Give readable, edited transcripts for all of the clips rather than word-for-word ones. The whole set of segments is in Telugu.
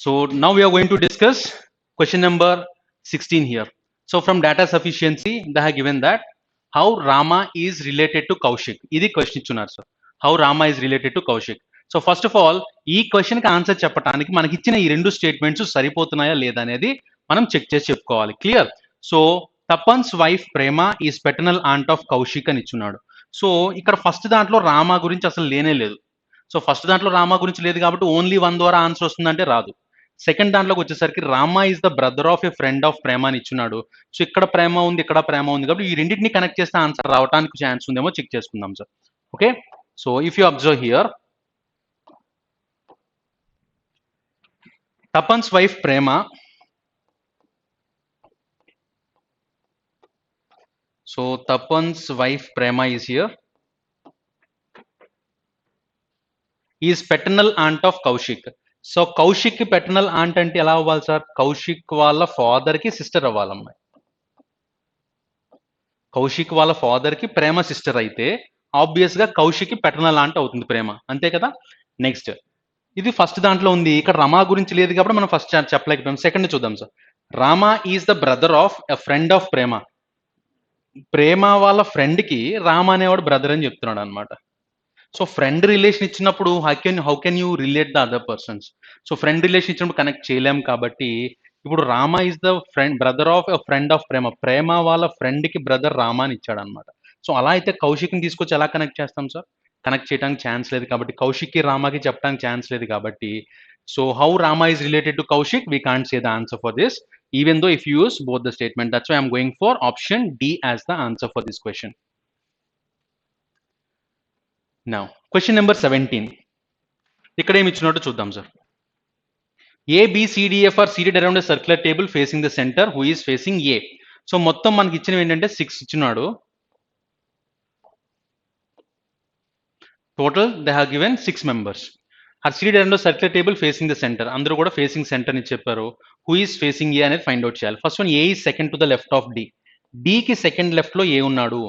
So now we are going to discuss question number 16 here. So from data sufficiency, they have given that how Rama is related to Kaushik. This question ఇచ్చున్నారు sir. How Rama is related to Kaushik. So first of all ఈ క్వశ్చన్కి ఆన్సర్ చెప్పడానికి మనకి ఇచ్చిన ఈ రెండు స్టేట్మెంట్స్ సరిపోతున్నాయా లేదా అనేది మనం చెక్ చేసి చెప్పుకోవాలి. Clear? So Tapan's wife Prema is paternal aunt of Kaushik అని ఇచ్చున్నాడు. సో ఇక్కడ ఫస్ట్ దాంట్లో రామా గురించి అసలు లేనే లేదు. సో ఫస్ట్ దాంట్లో రామా గురించి లేదు కాబట్టి ఓన్లీ వన్ ద్వారా ఆన్సర్ వస్తుందంటే రాదు. సెకండ్ దాంట్లోకి వచ్చేసరికి Rama is the brother of a friend of Prema అని ఇచ్చున్నాడు. సో ఇక్కడ ప్రేమ ఉంది, ఇక్కడ ప్రేమ ఉంది కాబట్టి ఈ రెండింటిని కనెక్ట్ చేస్తే ఆన్సర్ రావడానికి ఛాన్స్ ఉందేమో చెక్ చేసుకుందాం sir. Okay, so if you observe here, Tapan's wife Prema, so Tapan's wife Prema is here, is paternal aunt of Kaushik. So Kaushik కి పెటర్నల్ ఆంట్ అంటే ఎలా అవ్వాలి సార్? కౌశిక్ వాళ్ళ ఫాదర్ కి సిస్టర్ అవ్వాలమ్మాయి. కౌశిక్ వాళ్ళ ఫాదర్ కి ప్రేమ సిస్టర్ అయితే ఆబ్వియస్ గా కౌశిక్ కి పెటర్నల్ ఆంట్ అవుతుంది ప్రేమ, అంతే కదా. నెక్స్ట్, ఇది ఫస్ట్ దాంట్లో ఉంది, ఇక్కడ రమా గురించి లేదు కాబట్టి మనం ఫస్ట్ చెప్పలేకపోయాం. సెకండ్ చూద్దాం sir. Rama is the brother of a friend of Prema. Prema వాళ్ళ ఫ్రెండ్ కి రామ అనేవాడు బ్రదర్ అని చెప్తున్నాడు అనమాట. సో ఫ్రెండ్ రిలేషన్ ఇచ్చినప్పుడు how can you relate the other persons? So friend relation ఇచ్చినప్పుడు కనెక్ట్ చేయలేం కాబట్టి ఇప్పుడు Rama is the friend brother of a friend of Prema. Prema వాళ్ళ ఫ్రెండ్ కి బ్రదర్ రామ అని ఇచ్చాడు అనమాట. సో అలా అయితే కౌశిక్ని తీసుకొచ్చి ఎలా కనెక్ట్ చేస్తాం సార్? కనెక్ట్ చేయడానికి ఛాన్స్ లేదు కాబట్టి, కౌశిక్కి రామాకి చెప్పడానికి ఛాన్స్ లేదు కాబట్టి, so how Rama is related to Kaushik, we can't say the answer for this, even though if you use both the statement. That's why I'm going for option D as the answer for this question. Now question number 17, ఇక్కడ ఏమి ఇచ్చినట్టు చూద్దాం sir. A, B, C, D, F are seated around a circular table facing the center who is facing A. So మొత్తం మనకి ఇచ్చినవి ఏంటంటే 6 ఇచ్చినాడు. Total they have given 6 members are seated around circular table facing the centre. అందరూ కూడా ఫేసింగ్ సెంటర్ అని చెప్పారు. హూ ఈస్ ఫేసింగ్ ఏ అనేది ఫైండ్ అవుట్ చేయాలి. First one, A is second to the left of D. డికి సెకండ్ లెఫ్ట్ లో ఏ ఉన్నాడు.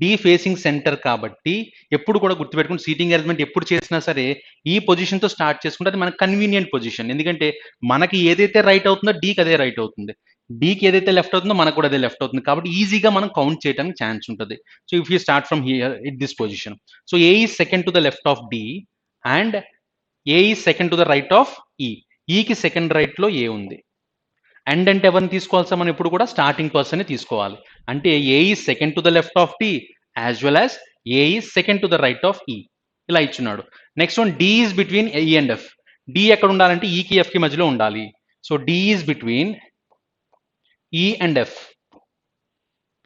డి ఫేసింగ్ సెంటర్ కాబట్టి ఎప్పుడు కూడా గుర్తుపెట్టుకుని సీటింగ్ అరేంజ్మెంట్ ఎప్పుడు చేసినా సరే ఈ పొజిషన్ తో స్టార్ట్ చేసుకుంటే అది మనకు కన్వీనియంట్ పొజిషన్. ఎందుకంటే మనకి ఏదైతే రైట్ అవుతుందో డీకి అదే రైట్ అవుతుంది, డీకి ఏదైతే లెఫ్ట్ అవుతుందో మనకు కూడా అదే లెఫ్ట్ అవుతుంది కాబట్టి ఈజీగా మనం కౌంట్ చేయడానికి ఛాన్స్ ఉంటుంది. So if you start from here it this position, so A is second to the left of D and A is second to the right of E. ఈకి సెకండ్ రైట్ లో ఏ ఉంది. అండ్ అంటే ఎవరిని తీసుకోవాలి సార్? మనం ఎప్పుడు కూడా స్టార్టింగ్ పర్సన్ తీసుకోవాలి. అంటే A is second to the left of D as well as A is second to the right of E. ఇలా ఇచ్చున్నాడు. Next one, D is between E and F. D ఎక్కడ ఉండాలంటే ఈకి ఎఫ్ కి మధ్యలో ఉండాలి. So D is between E and F.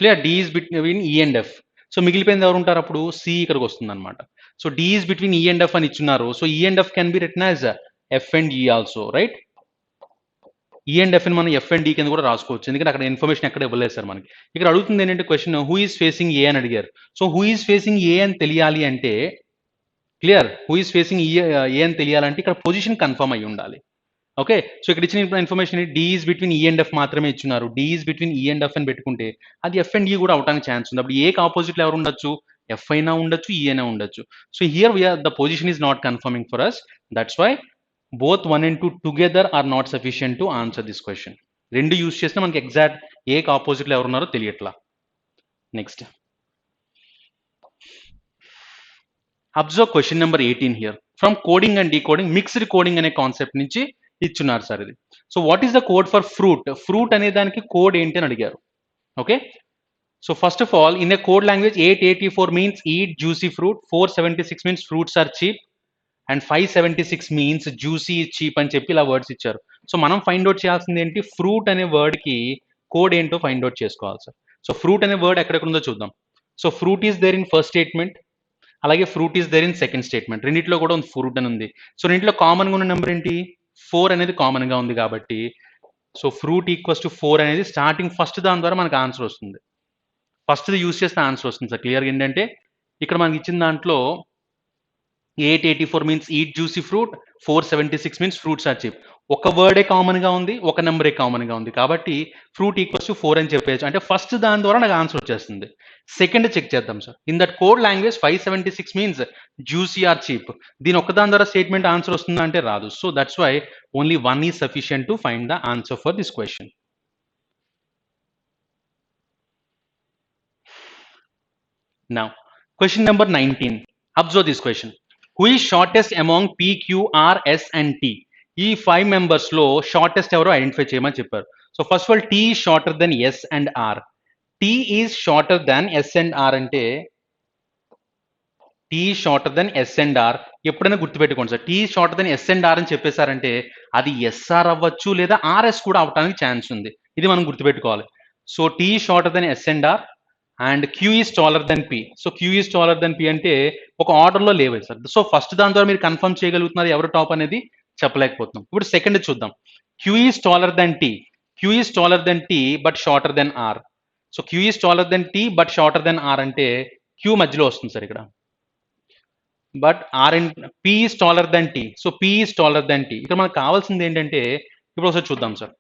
Clear? D is between E and F. So మిగిలిపోయింది ఎవరు ఉంటారు అప్పుడు? సి ఇక్కడికి వస్తుంది అనమాట. So D is between E and F అని ఇచ్చున్నారు. సో ఈ and F can be written as if and ఈ ఆల్సో, రైట్? ఈ అండ్ ఎఫ్ ని మనం ఎఫ్ అండ్ డి కింద కూడా రాసుకోవచ్చు, ఎందుకంటే అక్కడ ఇన్ఫర్మేషన్ ఎక్కడ ఇవ్వలేదు సార్ మనకి. ఇక్కడ అడుగుతుంది ఏంటంటే క్వశ్చన్, హూ ఈజ్ ఫేసింగ్ ఏ అని అడిగారు. సో హూ ఈజ్ ఫేసింగ్ ఏ అని తెలియాలి అంటే, క్లియర్, హూ ఈజ్ ఫేసింగ్ ఏ అని తెలియాలంటే ఇక్కడ పొజిషన్ కన్ఫర్మ్ అయ్యి ఉండాలి. ఓకే, సో ఇక్కడ ఇచ్చిన information D is between E and F మాత్రమే ఇచ్చున్నారు. D is between E and F అని పెట్టుకుంటే అది ఎఫ్ అండ్ ఈ కూడా అవడానికి ఛాన్స్ ఉంది. అప్పుడు ఏకి ఆపోజిట్ లో ఎవరు ఉండొచ్చు? ఎఫ్ అయినా ఉండొచ్చు, ఈ అయినా ఉండొచ్చు. So here where the position is not confirming for us. That's why both 1 and 2 together are not sufficient to answer this question. రెండు యూజ్ చేసినా మనకి ఎగ్జాక్ట్ ఏకి ఆపోజిట్ లో ఎవరున్నారో తెలియట్లా. Next, observe question number 18 here. From coding and decoding mixed coding అనే కాన్సెప్ట్ నుంచి ఇచ్చున్నారు సార్ ఇది. So what is the code for fruit? Fruit అనే దానికి కోడ్ ఏంటి అని అడిగారు. Okay, so first of all in a code language 884 means eat juicy fruit, 476 means fruits are cheap and 576 means juicy cheap అని చెప్పి ఇలా వర్డ్స్ ఇచ్చారు. సో మనం ఫైండ్ అవుట్ చేయాల్సింది ఏంటి? ఫ్రూట్ అనే వర్డ్ కి కోడ్ ఏంటో ఫైండ్ అవుట్ చేసుకోవాలి సార్. సో ఫ్రూట్ అనే వర్డ్ ఎక్కడెక్కడ ఉందో చూద్దాం. So fruit is there in first statement, అలాగే fruit is there in second statement. రెండిట్లో కూడా ఉంది ఫ్రూట్ అని ఉంది. సో రెండిట్లో కామన్ గా ఉన్న నెంబర్ ఏంటి? 4 అనేది కామన్ గా ఉంది కాబట్టి సో ఫ్రూట్ ఈక్వల్స్ టు 4 అనేది స్టార్టింగ్ ఫస్ట్ దాని ద్వారా మనకు ఆన్సర్ వస్తుంది. ఫస్ట్ యూస్ చేస్తే ఆన్సర్ వస్తుంది సార్. క్లియర్గా ఏంటంటే ఇక్కడ మనకి ఇచ్చిన దాంట్లో 884 means eat juicy fruit, 476 means fruits are cheap. ఒక వర్డే కామన్గా ఉంది, ఒక నెంబరే కామన్గా ఉంది. కాబట్టి ఫ్రూట్ ఈక్వల్స్ టు 4 అని చెప్పేయచ్చు. అంటే ఫస్ట్ దాని ద్వారా నాకు ఆన్సర్ వచ్చేస్తుంది. సెకండ్ చెక్ చేద్దాం sir. In that code language 576 means juicy are cheap. దీని ఒక్కదాని ద్వారా స్టేట్మెంట్ ఆన్సర్ వస్తుందా అంటే రాదు. So that's why only 1 is sufficient to find the answer for this question. Now, question number 19. Observe this question. Who is shortest among P, Q, R, S and T? ఈ 5 members లో షార్టెస్ట్ ఎవరో ఐడెంటిఫై చేయమని చెప్పారు. So first of all T is shorter than S and R. T is shorter than S and R అంటే T is shorter than S and R. ఎప్పుడైనా గుర్తుపెట్టుకోండి sir. T is shorter than S and R అని చెప్పేశారంటే అది SR అవ్వచ్చు లేదా RS కూడా అవడానికి ఛాన్స్ ఉంది. ఇది మనం గుర్తుపెట్టుకోవాలి. So T is shorter than S and R and Q is taller than P. So Q is taller than P అంటే ఒక ఆర్డర్లో లేవు సార్. సో ఫస్ట్ దాని ద్వారా మీరు కన్ఫర్మ్ చేయగలుగుతున్నారు ఎవరు టాప్ అనేది చెప్పలేకపోతున్నాం. ఇప్పుడు సెకండ్ చూద్దాం. Q is taller than T. Q is taller than T but shorter than R. So Q is taller than T but shorter than R అంటే క్యూ మధ్యలో వస్తుంది సార్ ఇక్కడ. But R and P is taller than T. So P is taller than T. ఇక్కడ మనకు కావాల్సింది ఏంటంటే ఇప్పుడు ఒకసారి చూద్దాం sir.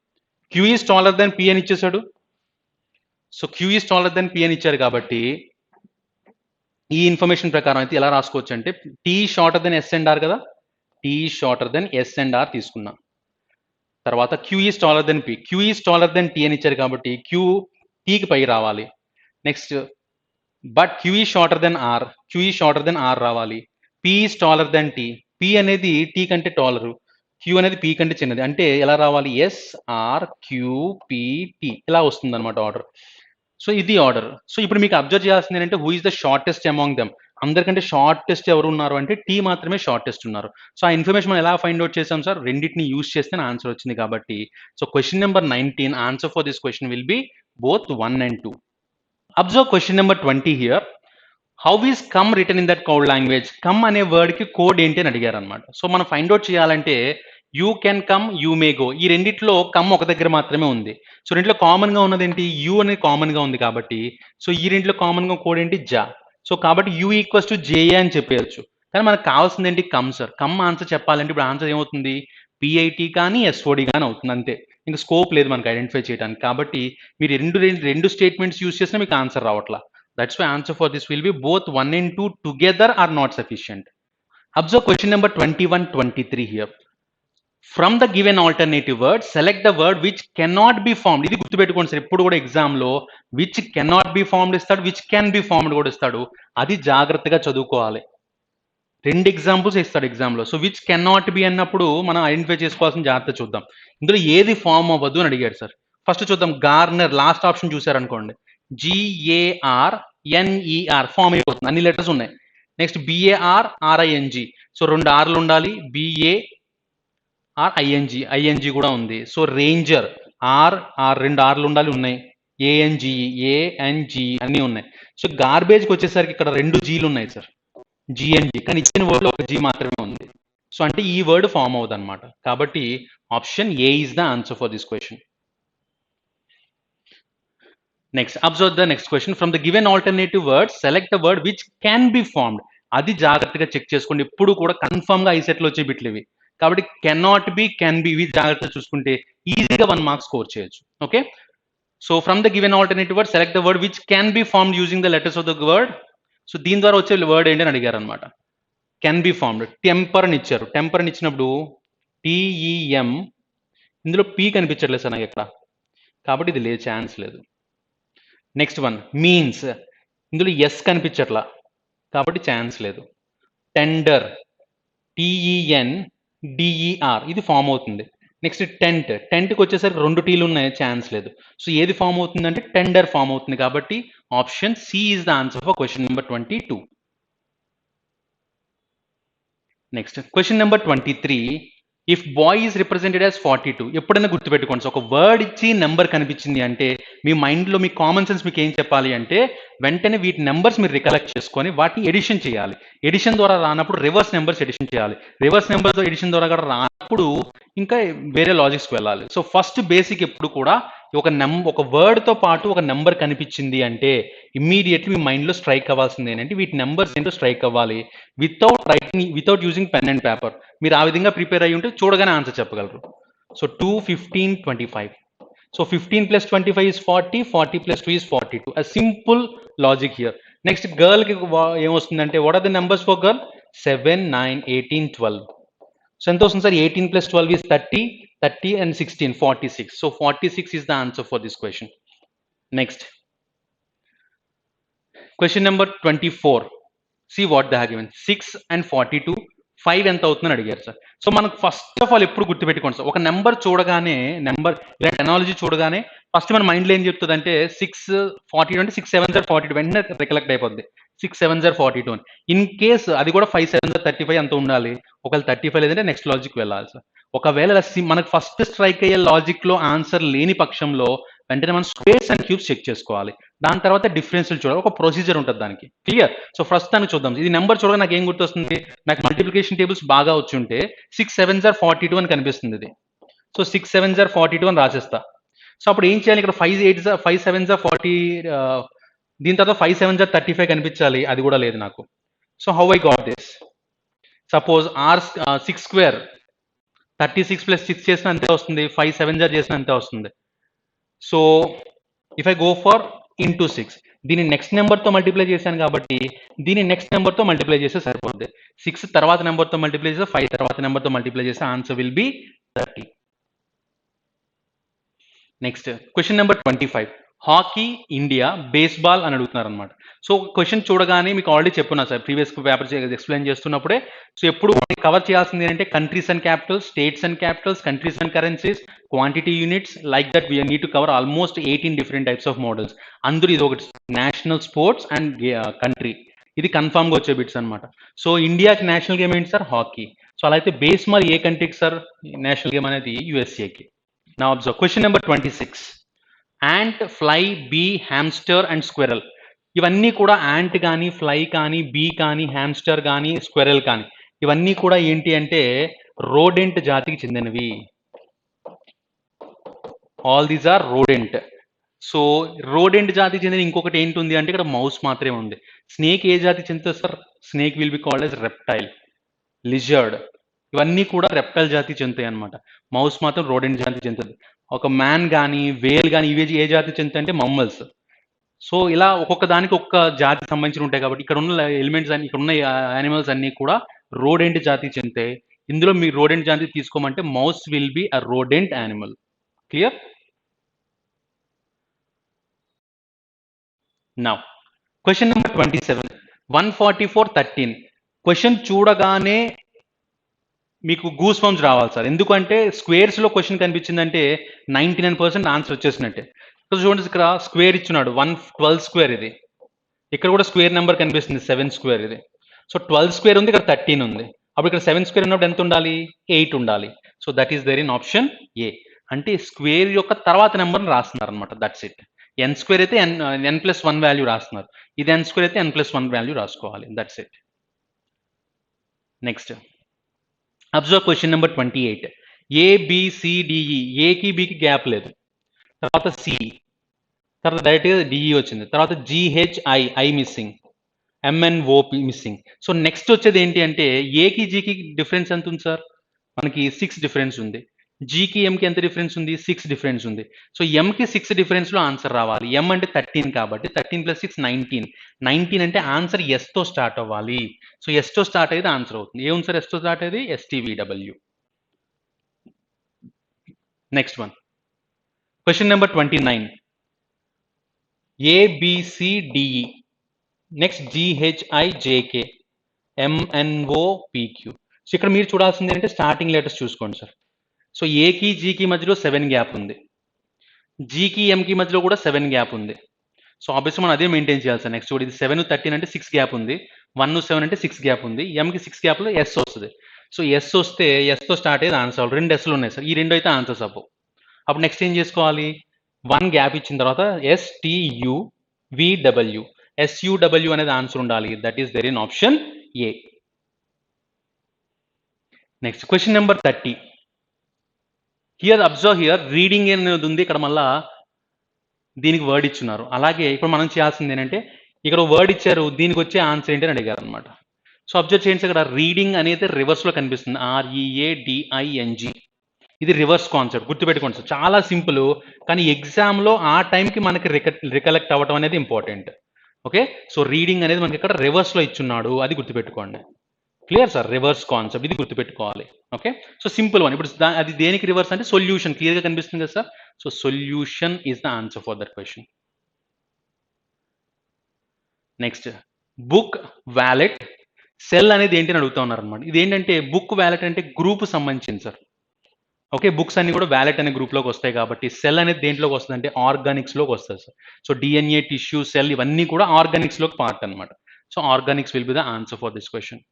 Q is taller than P అని ఇచ్చేసాడు. So Q is taller than P అని ఇచ్చారు కాబట్టి ఈ ఇన్ఫర్మేషన్ ప్రకారం అయితే ఎలా రాసుకోవచ్చు అంటే T shorter than S and R కదా, T shorter than S and R తీసుకున్నాం. తర్వాత Q is taller than P. Q is taller than T అని ఇచ్చారు కాబట్టి క్యూ టీకి పై రావాలి. Next but Q is shorter than R. Q is shorter than R రావాలి. P is taller than T. P అనేది టీ కంటే టాలరు, క్యూ అనేది పి కంటే చిన్నది. అంటే ఎలా రావాలి? S R Q P T ఇలా వస్తుంది అనమాట ఆర్డర్. సో ఇది ఆర్డర్. సో ఇప్పుడు మీకు అబ్జర్వ్ చేయాల్సింది ఏంటంటే who is the shortest among them. అందరికంటే షార్టెస్ట్ ఎవరు ఉన్నారు అంటే టీ మాత్రమే షార్టెస్ట్ ఉన్నారు. సో ఆ ఇన్ఫర్మేషన్ మనం ఎలా ఫైండ్ అవుట్ చేసాం సార్? రెండింటిని యూస్ చేస్తే ఆన్సర్ వచ్చింది కాబట్టి. So question number 19 answer for this question will be both 1 and 2. Observe question number 20 here. How is come return in that code language? Come అనే వర్డ్కి కోడ్ ఏంటి అని అడిగారు అనమాట. సో మనం ఫైండ్ అవుట్ చేయాలంటే you can come, you may go, ఈ రెండిట్లో కమ్ ఒక దగ్గర మాత్రమే ఉంది. సో రెండిట్లో కామన్గా ఉన్నది ఏంటి? యూ అనేది కామన్గా ఉంది కాబట్టి సో ఈ రెండిట్లో కామన్గా కోడ్ ఏంటి? జా. సో కాబట్టి యూ ఈక్వల్స్ టు జేఏ అని చెప్పేయచ్చు. కానీ మనకు కావాల్సింది ఏంటి? Come sir. కమ్ ఆన్సర్ చెప్పాలంటే ఇప్పుడు ఆన్సర్ ఏమవుతుంది? పిఐటి కానీ ఎస్ఓడి కానీ అవుతుంది అంతే. ఇంకా స్కోప్ లేదు మనకు ఐడెంటిఫై చేయడానికి. కాబట్టి మీరు రెండు స్టేట్మెంట్స్ యూస్ చేసినా మీకు ఆన్సర్ రావట్లా. That's why answer for this will be both 1 and 2 together are not sufficient. Observe question number 21, 23 here. From the given alternative word, select the word which cannot be formed. ఇది గుర్తుపెట్టుకోండి సార్. ఇప్పుడు కూడా ఎగ్జామ్లో విచ్ కెనాట్ బి ఫార్మ్డ్ ఇస్తాడు, విచ్ క్యాన్ బి ఫార్మ్డ్ కూడా ఇస్తాడు. అది జాగ్రత్తగా చదువుకోవాలి. రెండు ఎగ్జాంపుల్స్ ఇస్తాడు ఎగ్జామ్లో. సో విచ్ కెనాట్ బి అన్నప్పుడు మనం ఐడెంటిఫై చేసుకోవాల్సిన జాగ్రత్త చూద్దాం. ఇందులో ఏది ఫార్మ్ అవ్వద్దు అని అడిగాడు సార్. ఫస్ట్ చూద్దాం. గార్నర్ లాస్ట్ ఆప్షన్ చూసారనుకోండి, GARNER ఫామ్ అయిపోతుంది, అన్ని లెటర్స్ ఉన్నాయి. నెక్స్ట్ BARRING, సో 2 ఆర్లు ఉండాలి. BARING కూడా ఉంది. సో రేంజర్ ఆర్ 2 ఆర్లు ఉండాలి, ఉన్నాయి. ANGE అన్నీ ఉన్నాయి. సో గార్బేజ్కి వచ్చేసరికి ఇక్కడ 2 జీలు ఉన్నాయి సార్, GNG, కానీ ఇచ్చిన వర్డ్లో ఒక జీ మాత్రమే ఉంది. సో అంటే ఈ వర్డ్ ఫామ్ అవుతుంది అనమాట. కాబట్టి option A is the answer for this question. Next, observe the next question. From the given alternative word, select the word which can be formed. అది జాగ్రత్తగా చెక్ చేసుకోండి. ఇప్పుడు కూడా కన్ఫర్మ్గా ఐసెట్లో వచ్చే బిట్లు ఇవి. కాబట్టి కెనాట్ బి, కెన్ బి, ఇవి జాగ్రత్తగా చూసుకుంటే ఈజీగా 1 మార్క్ స్కోర్ చేయొచ్చు. Okay. So from the given alternative word select the word which can be formed using the letters of the word. So దీని ద్వారా వచ్చే వర్డ్ ఏంటి అని అడిగారు అనమాట. Can be formed. టెంపర్ అని ఇచ్చారు. టెంపర్ అని ఇచ్చినప్పుడు TEM, ఇందులో పీ కనిపించట్లేదు సార్ నాకు ఇక్కడ, కాబట్టి ఇది లేదు, ఛాన్స్ లేదు. నెక్స్ట్ వన్ మీన్స్, ఇందులో ఎస్ కనిపించట్లా కాబట్టి ఛాన్స్ లేదు. టెండర్, TENDER, ఇది ఫామ్ అవుతుంది. నెక్స్ట్ టెంట్, టెంట్కి వచ్చేసరికి 2 టీలు ఉన్నాయి, ఛాన్స్ లేదు. సో ఏది ఫామ్ అవుతుంది అంటే టెండర్ ఫామ్ అవుతుంది. కాబట్టి option C is the answer for question number 22. Next question number 23. If boy is represented as 42, ఎప్పుడైనా గుర్తుపెట్టుకోండి. ఒక వర్డ్ ఇచ్చి నెంబర్ కనిపించింది అంటే మీ మైండ్లో మీ కామన్ సెన్స్ మీకు ఏం చెప్పాలి అంటే వెంటనే వీటి నెంబర్స్ మీరు రికలెక్ట్ చేసుకొని వాటిని ఎడిషన్ చేయాలి. ఎడిషన్ ద్వారా రానప్పుడు రివర్స్ నెంబర్స్ ఎడిషన్ చేయాలి. రివర్స్ నెంబర్స్ ఎడిషన్ ద్వారా కూడా రానప్పుడు ఇంకా వేరే లాజిక్స్కి వెళ్ళాలి. సో ఫస్ట్ బేసిక్ ఎప్పుడు కూడా ఒక వర్డ్తో పాటు ఒక నెంబర్ కనిపించింది అంటే ఇమ్మీడియట్లీ మీ మైండ్లో స్ట్రైక్ అవ్వాల్సింది ఏంటంటే వీటి నెంబర్స్ ఏంటో స్ట్రైక్ అవ్వాలి without using pen and paper. మీరు ఆ విధంగా ప్రిపేర్ అయ్యి ఉంటే చూడగానే ఆన్సర్ చెప్పగలరు. So 2, 15, 25. So 15 plus 25 is 40, 40 plus 2 is 42. A simple logic here. Next, girl ki ఏమొస్తుందంటే what are the numbers for girl? 7, 9, 18, 12. So ఎంత వస్తుంది sir? 18 plus 12 is 30, 30 and 16, 46. So 46 is the answer for this question. Next, question number 24. See what they have given. 6 and 42, 5 ఎంత అవుతుందని అడిగారు సార్. సో మనకు ఫస్ట్ ఆఫ్ ఆల్ ఎప్పుడు గుర్తుపెట్టుకోండి సార్, ఒక నెంబర్ చూడగానే, నెంబర్ ఇలాంటి అనాలజీ చూడగానే ఫస్ట్ మన మైండ్లో ఏం చెప్తుంది అంటే 642 అంటే 6 7 42 వెంటనే రికలెక్ట్ అయిపోద్ది. 6 7 42 అని. ఇన్ కేస్ అది కూడా 5 7 35 అంత ఉండాలి. ఒకవేళ 35 లేదంటే నెక్స్ట్ లాజిక్ వెళ్ళాలి సార్. ఒకవేళ మనకు ఫస్ట్ స్ట్రైక్ అయ్యే లాజిక్ లో ఆన్సర్ లేని పక్షంలో వెంటనే మనం స్క్వేర్స్ అండ్ క్యూబ్స్ చెక్ చేసుకోవాలి. దాని తర్వాత డిఫరెన్స్లు చూడాలి. ఒక ప్రొసీజర్ ఉంటుంది దానికి. క్లియర్? సో ప్రస్తుతానికి చూద్దాం. ఇది నెంబర్ చూడగా నాకు ఏం గుర్తొస్తుంది? నాకు మల్టిప్లికేషన్ టేబుల్స్ బాగా వచ్చి ఉంటే 6 7 42 అని కనిపిస్తుంది ఇది. సో 6 7 42 అని రాసేస్తా. సో అప్పుడు ఏం చేయాలి? ఇక్కడ 5 7 40, దీని తర్వాత 5 7 35 కనిపించాలి. అది కూడా లేదు నాకు. So how I got this? Suppose R6 square 36 plus 6 చేసిన అంతే వస్తుంది. 5 7 చేసిన అంతే వస్తుంది. So if I go for into 6, దీన్ని నెక్స్ట్ నెంబర్తో మల్టిప్లై చేశాను కాబట్టి దీన్ని నెక్స్ట్ నెంబర్తో మల్టిప్లై చేస్తే సరిపోద్ది. 6 తర్వాత నెంబర్తో మల్టిప్లై చేస్తే 5 తర్వాత నెంబర్తో మల్టిప్లై చేస్తే answer will be 30. Next question number 25. Hockey India baseball అని అడుగుతున్నారు అనమాట. సో క్వశ్చన్ చూడగానే మీకు ఆల్రెడీ చెప్పున్నా సార్, ప్రీవియస్ పేపర్ ఎక్స్ప్లెయిన్ చేస్తున్నప్పుడే. సో ఎప్పుడు కవర్ చేయాల్సింది ఏంటంటే countries and capitals, states and capitals, countries and currencies, quantity units, like that we need to cover almost 18 different types of models. అందరూ ఇది ఒకటి నేషనల్ స్పోర్ట్స్ అండ్ కంట్రీ, ఇది కన్ఫామ్గా వచ్చే బిట్స్ అనమాట. సో ఇండియాకి నేషనల్ గేమ్ ఏంటి సార్? హాకీ. సో అలా అయితే బేస్బాల్ ఏ కంట్రీకి సార్ నేషనల్ గేమ్ అనేది? యుఎస్ఏకి. Now observe question number 26. Ant, fly, bee, hamster and squirrel. ఇవన్నీ కూడా యాంట్ కానీ, ఫ్లై కానీ, బీ కానీ, హ్యామ్స్టర్ కానీ, స్క్వెరల్ కానీ, ఇవన్నీ కూడా ఏంటి అంటే రోడెంట్ జాతికి చెందినవి. All these are rodent. So rodent జాతికి చెందిన ఇంకొకటి ఏంటి ఉంది అంటే ఇక్కడ మౌస్ మాత్రమే ఉంది. స్నేక్ ఏ జాతికి చెందుతుంది sir? Snake will be called as reptile. Lizard, ఇవన్నీ కూడా రెప్టైల్ జాతికి చెందుతాయి అనమాట. మౌస్ మాత్రం రోడెంట్ జాతికి చెందుతుంది. ఒక మ్యాన్ కానీ, వేల్ కానీ, ఇవి ఏ జాతికి చెందుతాయి అంటే మమ్మల్స్. సో ఇలా ఒక్కొక్క దానికి ఒక్క జాతికి సంబంధించి ఉంటాయి కాబట్టి ఇక్కడ ఉన్న ఎలిమెంట్స్ అన్ని, ఇక్కడ ఉన్న యానిమల్స్ అన్ని కూడా రోడెంట్ జాతికి చెందుతాయి. ఇందులో మీరు రోడెంట్ జాతి తీసుకోమంటే mouse will be a rodent animal. Clear? Now question number 27. 144, 13. Question చూడగానే మీకు గూస్ బంప్స్ రావాలి సార్. ఎందుకంటే స్క్వేర్స్లో క్వశ్చన్ కనిపించిందంటే 99% ఆన్సర్ వచ్చేసినట్టే. చూడండి, ఇక్కడ స్క్వేర్ ఇచ్చున్నాడు 112 స్క్వేర్, ఇది ఇక్కడ కూడా స్క్వేర్ నెంబర్ కనిపిస్తుంది 7 స్క్వేర్ ఇది. సో 12 స్క్వేర్ ఉంది, ఇక్కడ 13 ఉంది. అప్పుడు ఇక్కడ 7 స్క్వేర్ ఉన్నప్పుడు ఎంత ఉండాలి? 8 ఉండాలి. So that is there in option A. అంటే స్క్వేర్ యొక్క తర్వాత నెంబర్ని రాస్తున్నారు అనమాట. That's it. ఎన్ స్క్వేర్ అయితే n+1 వాల్యూ రాస్తున్నారు. ఇది n స్క్వేర్ అయితే n+1 వాల్యూ రాసుకోవాలి. That's it. Next observe question number 28. ABCDE, ఏకి బికి గ్యాప్ లేదు. తర్వాత సి, తర్వాత డైరెక్ట్గా డిఈ వచ్చింది. తర్వాత GHI, I missing, MNO missing. So next వచ్చేది ఏంటి అంటే ఏకి జీకి డిఫరెన్స్ ఎంత ఉంది సార్? మనకి 6 డిఫరెన్స్ ఉంది. జీకి ఎంకి ఎంత డిఫరెన్స్ ఉంది? 6 డిఫరెన్స్ ఉంది. సో ఎంకి 6 డిఫరెన్స్లో ఆన్సర్ రావాలి. ఎం అంటే 13 కాబట్టి 13 + 6 19. 19 అంటే ఆన్సర్ ఎస్తో స్టార్ట్ అవ్వాలి. సో ఎస్తో స్టార్ట్ అయితే ఆన్సర్ అవుతుంది. ఏముంది సార్ ఎస్తో స్టార్ట్ అయ్యేది? STVW. Next one question number 29. ABCDE, next GHI JK MNO PQ. So ఇక్కడ మీరు చూడాల్సింది ఏంటంటే స్టార్టింగ్ లెటర్స్ చూసుకోండి సార్. సో ఏకి జీకి మధ్యలో 7 గ్యాప్ ఉంది, జీకి ఎంకి మధ్యలో కూడా 7 గ్యాప్ ఉంది. సో ఆబ్వియస్లీ మనం అదే మెయింటైన్ చేయాలి సార్. నెక్స్ట్ చూడండి, ఇది 7 13 అంటే 6 గ్యాప్ ఉంది, 1 7 అంటే 6 గ్యాప్ ఉంది, ఎంకి 6 గ్యాప్లో ఎస్ వస్తుంది. సో ఎస్ వస్తే ఎస్తో స్టార్ట్ అయ్యేది ఆన్సర్. 2 ఎస్లు ఉన్నాయి సార్, ఈ 2 అయితే ఆన్సర్స్ అవ్వవు. అప్పుడు నెక్స్ట్ ఏం చేసుకోవాలి? 1 గ్యాప్ ఇచ్చిన తర్వాత STUVW, SUW అనేది ఆన్సర్ ఉండాలి. That is there in option A. Next question number 30. Here observe, here reading అనేది ఉంది, ఇక్కడ మళ్ళా దీనికి వర్డ్ ఇచ్చున్నారు. అలాగే ఇప్పుడు మనం చేయాల్సింది ఏంటంటే ఇక్కడ వర్డ్ ఇచ్చారు, దీనికి వచ్చే ఆన్సర్ ఏంటి అని అడిగారు అనమాట. సో అబ్జర్వ్ చేయండి, ఇక్కడ రీడింగ్ అనేది రివర్స్లో కనిపిస్తుంది, READING. ఇది రివర్స్ కాన్సెప్ట్, గుర్తుపెట్టుకోండి సార్. చాలా సింపుల్, కానీ ఎగ్జామ్లో ఆ టైంకి మనకి రికలెక్ట్ అవ్వడం అనేది ఇంపార్టెంట్. ఓకే, సో రీడింగ్ అనేది మనకి ఇక్కడ రివర్స్లో ఇచ్చున్నాడు, అది గుర్తుపెట్టుకోండి. క్లియర్ సార్, రివర్స్ కాన్సెప్ట్ ఇది గుర్తుపెట్టుకోవాలి. Okay, so simple one. ఇప్పుడు అది దేనికి రివర్స్ అంటే సొల్యూషన్, క్లియర్గా కనిపిస్తుంది కదా sir. So solution is the answer for that question. Next, book wallet cell అనేది ఏంటి అని అడుగుతా ఉన్నారు అనమాట. ఇది ఏంటంటే బుక్ వ్యాలెట్ అంటే గ్రూప్ సంబంధించింది సార్. ఓకే, బుక్స్ అన్ని కూడా వ్యాలెట్ అనే గ్రూప్లోకి వస్తాయి కాబట్టి సెల్ అనేది దేంట్లోకి వస్తుంది అంటే ఆర్గానిక్స్లోకి వస్తుంది sir. So DNA, tissue, cell ఇవన్నీ కూడా ఆర్గానిక్స్లోకి పార్ట్ అనమాట. So Organics will be the answer for this question.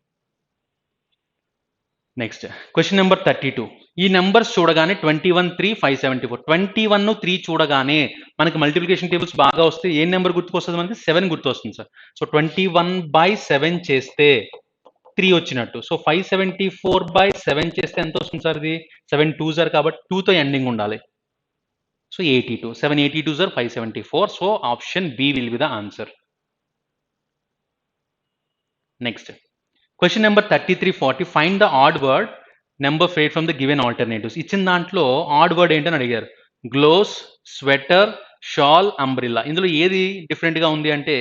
Next question number 32. ఈ నెంబర్స్ చూడగానే 21, 3, 574. 21, 3 చూడగానే మనకి మల్టిప్లికేషన్ టేబుల్స్ బాగా వస్తే ఏ నెంబర్ గుర్తుకొస్తుంది మనకి? 7 గుర్తొస్తుంది సార్. సో 21/7 చేస్తే 3 వచ్చినట్టు. సో 574/7 చేస్తే ఎంత వస్తుంది సార్? ఇది 7 2s ఆర్ కాబట్టి 2తో ఎండింగ్ ఉండాలి. So 82. 782s or 574. So option B will be the answer. Next question number 3340. Find the odd word number fade from the given alternatives. ఇచ్చిన దాంట్లో ఆడ్ వర్డ్ ఏంటని అడిగారు. Gloves, sweater, shawl, umbrella. ఇందులో ఏది డిఫరెంట్గా ఉంది అంటే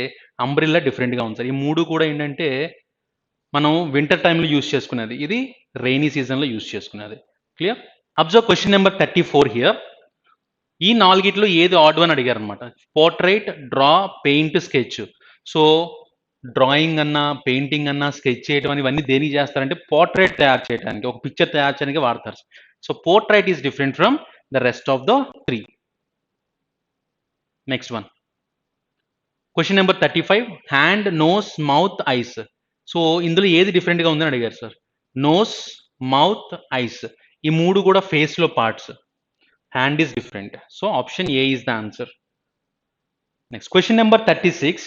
అంబ్రిల్లా డిఫరెంట్గా ఉంది సార్. ఈ మూడు కూడా ఏంటంటే మనం వింటర్ టైంలో యూస్ చేసుకునేది, ఇది రెయినీ సీజన్లో యూస్ చేసుకునేది. Clear? Observe question number 34 here. ఈ నాలుగిట్లో ఏది ఆడ్ వన్ అడిగారు అనమాట. Portrait, draw, paint, sketch. So drawing అన్నా, పెయింటింగ్ అన్నా, స్కెచ్ చేయడం అని ఇవన్నీ దేనికి చేస్తారంటే పోర్ట్రైట్ తయారు చేయడానికి, ఒక పిక్చర్ తయారు చేయడానికి వాడతారు. So portrait is different from the rest of the 3. Next one question number 35. Hand, nose, mouth, eyes. So ఇందులో ఏది డిఫరెంట్గా ఉందని అడిగారు సార్. నోస్, మౌత్, ఐస్ ఈ మూడు కూడా ఫేస్లో parts. Hand is different. So option A is the answer. Next question number 36.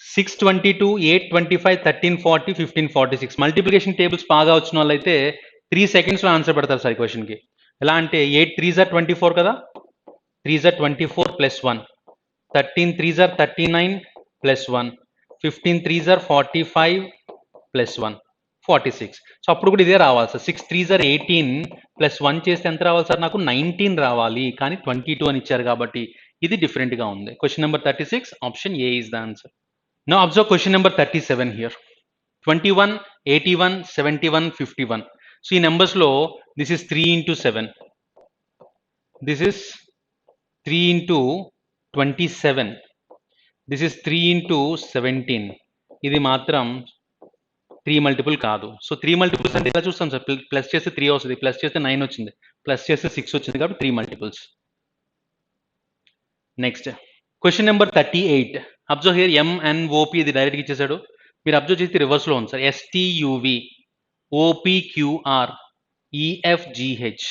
622, 825, 1340, 1546. Multiplication tables బాగా వచ్చిన వాళ్ళైతే 3 సెకండ్స్లో ఆన్సర్ పెడతారు సార్ ఈ క్వశ్చన్కి. ఎలా అంటే 8 3s are 24 కదా, 3s are 24 + 1, 13 3s are 39 + 1, 15 3s are 45 + 1, 46. So అప్పుడు కూడా ఇదే రావాలి సార్. 6 3s are 18 + 1 చేస్తే ఎంత రావాలి సార్? నాకు 19 రావాలి, కానీ 22 అని ఇచ్చారు కాబట్టి ఇది డిఫరెంట్గా ఉంది. Question number 36, option A is the answer. Now observe question number 37 here. 21, 81, 71, 51. So in numbers low, this is 3 into 7. This is 3 into 27. This is 3 into 17. ఇది మాత్రం 3 మల్టిపుల్ కాదు. సో 3 మల్టిపుల్స్ అంటే ఎలా చూస్తాం సార్? ప్లస్ చేస్తే 3 వస్తుంది, ప్లస్ చేస్తే 9 వచ్చింది, ప్లస్ చేస్తే 6 వచ్చింది, కాబట్టి 3 multiples. Next question number 38. Observe here, MNOP ఇది డైరెక్ట్గా ఇచ్చేసాడు. మీరు అబ్జర్వ్ చేస్తే రివర్స్లో ఉంది సార్. STUV, OPQR, EFGH.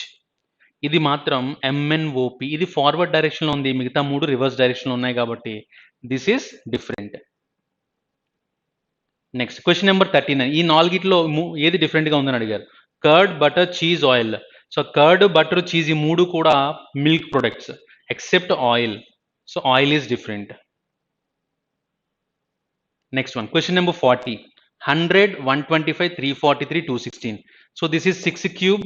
ఇది మాత్రం MNOP. ఇది ఫార్వర్డ్ డైరెక్షన్లో ఉంది, మిగతా మూడు రివర్స్ డైరెక్షన్లో ఉన్నాయి కాబట్టి this is different. Next question number 39. ఈ నాలుగిట్లో ఏది డిఫరెంట్గా ఉందని అడిగారు. Curd, butter, cheese, oil. So curd, butter, cheese ఈ మూడు కూడా milk products except oil. So oil is different. Next one, question number 40. 100, 125, 343, 216. So this is 6 cube,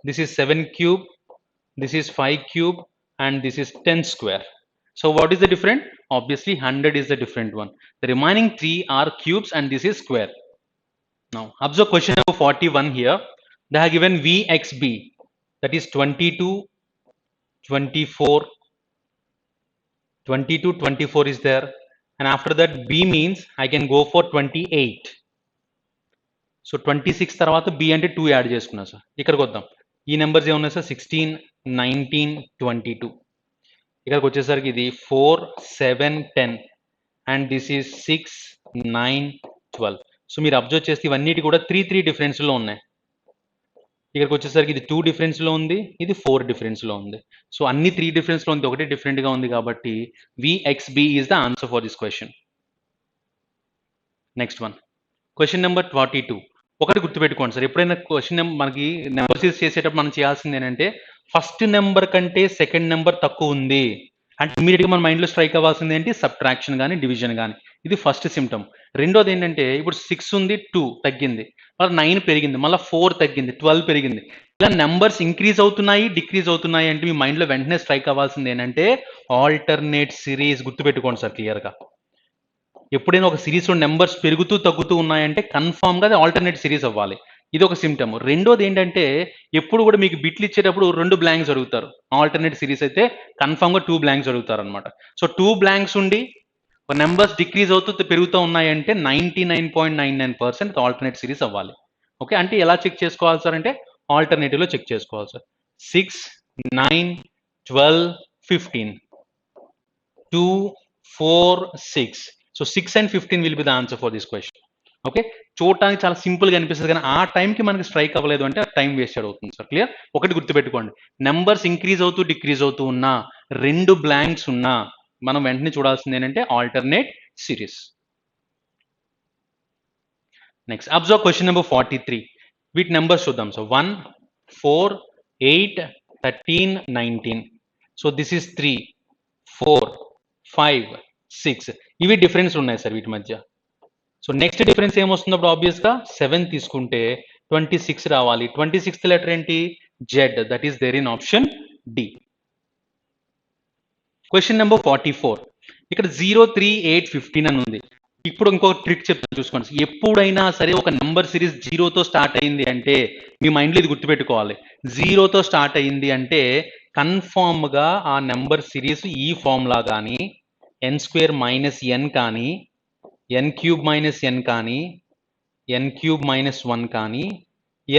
this is 7 cube, this is 5 cube, and this is 10 square. So what is the different? Obviously 100 is the different one. The remaining 3 are cubes and this is square. Now observe question number 41 here. They have given VXB, that is 22, 24, 22, 24 is there. And after that B means I can go for 28. So 26 తర్వాత B అంటే 2 యాడ్ చేసుకున్నా సార్. ఇక్కడికి వద్దాం. ఈ నెంబర్స్ ఏమున్నాయి సార్? 16, 19, 22. ఇక్కడికి వచ్చేసరికి ఇది 4, 7, 10 అండ్ దిస్ ఈజ్ 6, 9, 12. సో మీరు అబ్జర్వ్ చేస్తే ఇవన్నిటి కూడా 3 డిఫరెన్స్లో ఉన్నాయి. ఇక్కడికి వచ్చేసరికి ఇది 2 డిఫరెన్స్లో ఉంది, ఇది 4 డిఫరెన్స్లో ఉంది. సో అన్ని 3 డిఫరెన్స్లో ఉంది, ఒకటి డిఫరెంట్గా ఉంది కాబట్టి VXB is the answer for this question. Next one question number 42. ఒకటి గుర్తుపెట్టుకోండి సార్, ఎప్పుడైనా క్వశ్చన్ మనకి నెంబర్ సీరీస్ చేసేటప్పుడు మనం చేయాల్సింది ఏంటంటే ఫస్ట్ నెంబర్ కంటే సెకండ్ నెంబర్ తక్కువ ఉంది అంటే ఇమీడియట్గా మన మైండ్లో స్ట్రైక్ అవ్వాల్సింది ఏంటి? సబ్ట్రాక్షన్ కానీ డివిజన్ కానీ. ఇది ఫస్ట్ సిమ్టమ్. రెండోది ఏంటంటే ఇప్పుడు 6 ఉంది, 2 తగ్గింది. మరి 9 పెరిగింది, మళ్ళీ 4 తగ్గింది, 12 పెరిగింది. ఇలా నెంబర్స్ ఇంక్రీజ్ అవుతున్నాయి, డిక్రీజ్ అవుతున్నాయి అంటే మీ మైండ్లో వెంటనే స్ట్రైక్ అవ్వాల్సింది ఏంటంటే ఆల్టర్నేట్ సిరీస్. గుర్తుపెట్టుకోండి సార్ క్లియర్గా. ఎప్పుడైనా ఒక సిరీస్లో నెంబర్స్ పెరుగుతూ తగ్గుతూ ఉన్నాయంటే కన్ఫామ్గా అది ఆల్టర్నేట్ సిరీస్ అవ్వాలి. ఇది ఒక సిమ్టమ్. రెండోది ఏంటంటే ఎప్పుడు కూడా మీకు బిట్లు ఇచ్చేటప్పుడు 2 బ్లాంక్స్ అడుగుతారు. ఆల్టర్నేట్ సిరీస్ అయితే కన్ఫామ్గా 2 బ్లాంక్స్ అడుగుతారు అనమాట. సో 2 బ్లాంక్స్ ఉండి నెంబర్స్ డిక్రీజ్ అవుతూ పెరుగుతూ ఉన్నాయంటే 99.99% ఆల్టర్నేట్ సిరీస్ అవ్వాలి. ఓకే, అంటే ఎలా చెక్ చేసుకోవాలి సార్ అంటే ఆల్టర్నేటివ్లో చెక్ చేసుకోవాలి sir. 6, 9, 12, 15, 2, 4, 6. So 6 and 15 will be the answer for this question. Okay, చూడటానికి చాలా సింపుల్గా అనిపిస్తుంది కానీ ఆ టైంకి మనకి స్ట్రైక్ అవ్వలేదు అంటే ఆ టైం వేస్ట్ అవుతుంది సార్. క్లియర్? ఒకటి గుర్తుపెట్టుకోండి, నెంబర్స్ ఇంక్రీజ్ అవుతూ డిక్రీజ్ అవుతూ ఉన్నా, 2 బ్లాంక్స్ ఉన్నా మనం వెంటనే చూడాల్సింది ఏంటంటే alternate series. Next observe question number 43. వీటి నెంబర్స్ చూద్దాం. సో 1, 4, 8, 13, 19. So this is 3, 4, 5, 6. ఇవి డిఫరెన్స్ ఉన్నాయి సార్ వీటి మధ్య. సో నెక్స్ట్ డిఫరెన్స్ ఏమొస్తుంది అప్పుడు ఆబ్వియస్గా 7 తీసుకుంటే 26 రావాలి. 26th లెటర్ ఏంటి? Z. That is there in option D. Question number 44. ఇక్కడ 0, 3, 8, 15 అని ఉంది. ఇప్పుడు ఇంకో ట్రిక్ చెప్తాను చూసుకోండి. ఎప్పుడైనా సరే ఒక నెంబర్ సిరీస్ 0తో స్టార్ట్ అయింది అంటే మీ మైండ్లో ఇది గుర్తుపెట్టుకోవాలి. 0తో స్టార్ట్ అయింది అంటే కన్ఫామ్గా ఆ నెంబర్ సిరీస్ ఈ ఫార్ములా కానీ n² - n కానీ n³ - n కానీ n³ - 1 కానీ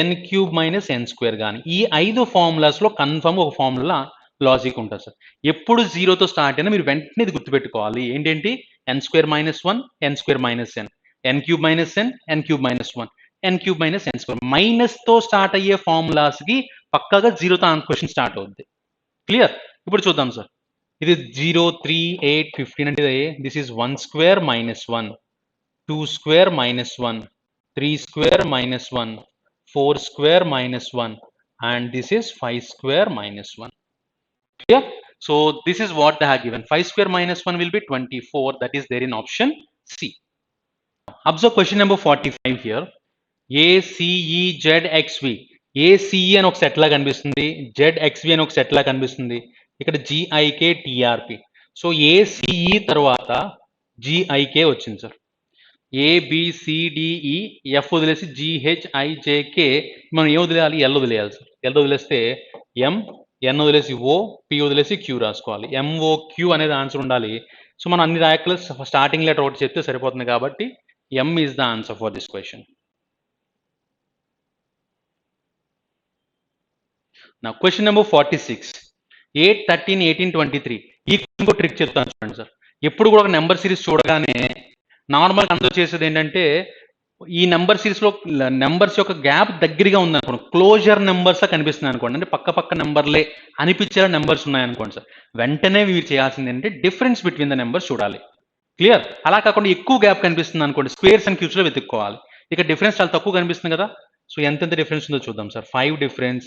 n³ - n² కానీ ఈ 5 ఫార్ములాస్లో కన్ఫామ్ ఒక ఫార్ములా లాజిక్ ఉంటుంది సార్. ఎప్పుడు 0తో స్టార్ట్ అయినా మీరు వెంటనే ఇది గుర్తుపెట్టుకోవాలి. ఏంటంటే n² - 1, n² - n, n³ - n, n³ - 1, n³ - n². మైనస్తో start అయ్యే ఫార్ములాస్కి పక్కాగా 0తో క్వశ్చన్ స్టార్ట్ అవుద్ది. క్లియర్? ఇప్పుడు చూద్దాం సార్. ఇది 0, 3, 8, 15 అంటే this is 1² - 1, 2² - 1, 3² - 1, 4² - 1, and this is 5² - 1. Clear? So this is what they have given. 5² - 1 will be 24. That is there in option C. Observe question number 45 here. ACEZXV. ACE అని ఒక సెట్ లా కనిపిస్తుంది, ZXV అని ఒక సెట్ లా కనిపిస్తుంది. ఇక్కడ GIK TRP. సో ACE తర్వాత GIK వచ్చింది సార్. ABCDE F వదిలేసి GHIJK మనం ఏం వదిలేయాలి? L వదిలేయాలి సార్. L వదిలేస్తే M, N వదిలేసి O, P వదిలేసి Q రాసుకోవాలి. MOQ అనేది ఆన్సర్ ఉండాలి. సో మనం అన్ని రాయకలు స్టార్టింగ్ లెటర్ ఒకటి చెప్తే సరిపోతుంది కాబట్టి M is the answer for this question. Now question number 46. 8, 13, 18, 23. ఈ ఇంకో ట్రిక్ చెప్తాను చూడండి సార్. ఎప్పుడు కూడా ఒక నెంబర్ సిరీస్ చూడగానే నార్మల్గా అందరూ చేసేది ఏంటంటే ఈ నెంబర్ సిరీస్లో నెంబర్స్ యొక్క గ్యాప్ దగ్గరగా ఉందనుకోండి, క్లోజర్ నెంబర్స్ కనిపిస్తుంది అనుకోండి, అంటే పక్క పక్క నెంబర్లే అనిపించేలా నెంబర్స్ ఉన్నాయనుకోండి సార్, వెంటనే మీరు చేయాల్సింది ఏంటంటే డిఫరెన్స్ బిట్వీన్ ద నెంబర్స్ చూడాలి. క్లియర్? అలా కాకుండా ఎక్కువ గ్యాప్ కనిపిస్తుంది అనుకోండి, స్క్వేర్స్ అండ్ క్యూబ్స్లో వెతుక్కోవాలి. ఇక డిఫరెన్స్ చాలా తక్కువ కనిపిస్తుంది కదా. సో ఎంత డిఫరెన్స్ ఉందో చూద్దాం సార్. 5 డిఫరెన్స్,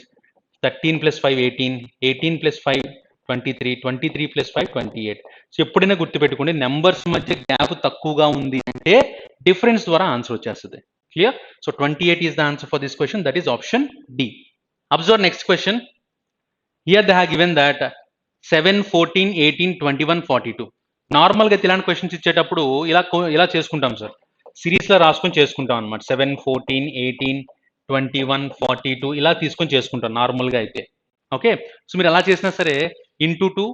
13 + 5 18, 18 + 5 23, 23 + 5 28. సో ఎప్పుడైనా గుర్తుపెట్టుకోండి, నెంబర్స్ మధ్య గ్యాప్ తక్కువగా ఉంది అంటే డిఫరెన్స్ ద్వారా ఆన్సర్ వచ్చేస్తుంది. Clear? So 28 is the answer for this question. That is option D. Observe next question. Here they have given that 7, 14, 18, 21, 42. నార్మల్గా ఇలాంటి క్వశ్చన్స్ ఇచ్చేటప్పుడు ఇలా చేసుకుంటాం సార్, సిరీస్లో రాసుకొని చేసుకుంటాం అనమాట. 7, 14, 18, 21, 42 ఇలా తీసుకొని చేసుకుంటాం నార్మల్గా అయితే. ఓకే, సో మీరు ఎలా చేసినా సరే ఇంటూ 2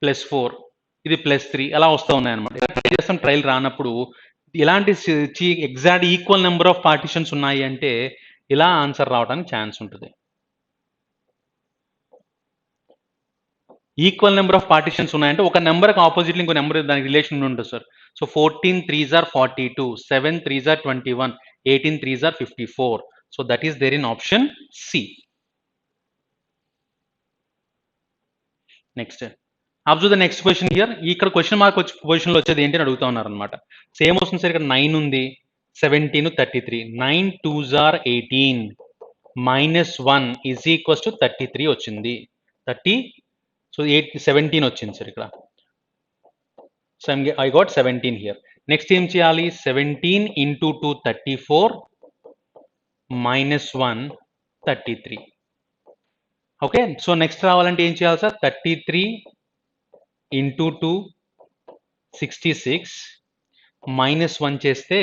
+ 4 ఇది +3 అలా వస్తూ ఉన్నాయన్నమాట. ఇలా ట్రై చేస్తాం, ట్రైల్ రానప్పుడు ఇలాంటి exact equal number of partitions ఉన్నాయి అంటే ఇలా ఆన్సర్ రావడానికి ఛాన్స్ ఉంటుంది. ఈక్వల్ నెంబర్ ఆఫ్ పార్టిషన్స్ ఉన్నాయంటే ఒక నెంబర్కి ఆపోజిట్లో ఇంకో నెంబర్ దానికి రిలేషన్ ఉంటుంది sir. So 14 3s are 42, 7 3s are 21, 18 3s are 54. So that is there in option C. Next observe the next question here. ఇక్కడ క్వశ్చన్ మార్క్ పొజిషన్లో వచ్చేది ఏంటి అని అడుగుతా ఉన్నారు అనమాట. సేమ్ వస్తుంది సార్. ఇక్కడ 9 ఉంది, 17, 33. 9 2s are 18 -1 = 33 వచ్చింది. 30, సో 17 వచ్చింది సార్ ఇక్కడ. So I got 17 here. Next ఏం చేయాలి? 17 × 2 34, -1 33. ఓకే, సో నెక్స్ట్ రావాలంటే ఏం చేయాలి సార్? 33 ఇంటూ 2 66 -1 చేస్తే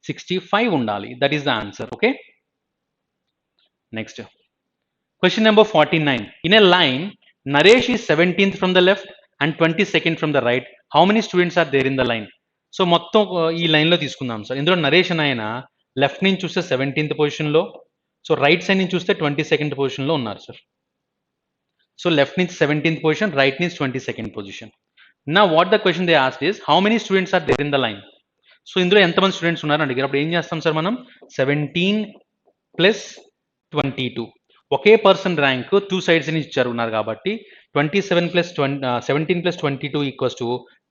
65 ఉండాలి. That is the answer. Okay, next question number 49. In a line Naresh is 17th from the left and 22nd from the right. How many students are there in the line? So మొత్తం ఈ లైన్లో తీసుకుందాం సార్. ఇందులో నరేష్ అని ఆయన లెఫ్ట్ నుంచి చూస్తే 17th పొజిషన్లో, సో రైట్ సైడ్ నుంచి చూస్తే 22nd పొజిషన్లో ఉన్నారు సార్. సో లెఫ్ట్ నుంచి 17th పొజిషన్, రైట్ నుంచి 22nd పొజిషన్. నా what the question they asked is how many students are there in the line? So ఇందులో ఎంతమంది స్టూడెంట్స్ ఉన్నారని అడిగారు. అప్పుడు ఏం చేస్తాం సార్ మనం? 17 ప్లస్ 22, ఒకే పర్సన్ ర్యాంక్ టూ సైడ్స్ నుంచి ఇచ్చారు ఉన్నారు కాబట్టి 27 ప్లస్ 17 ప్లస్ 22 ఈక్వల్స్ టు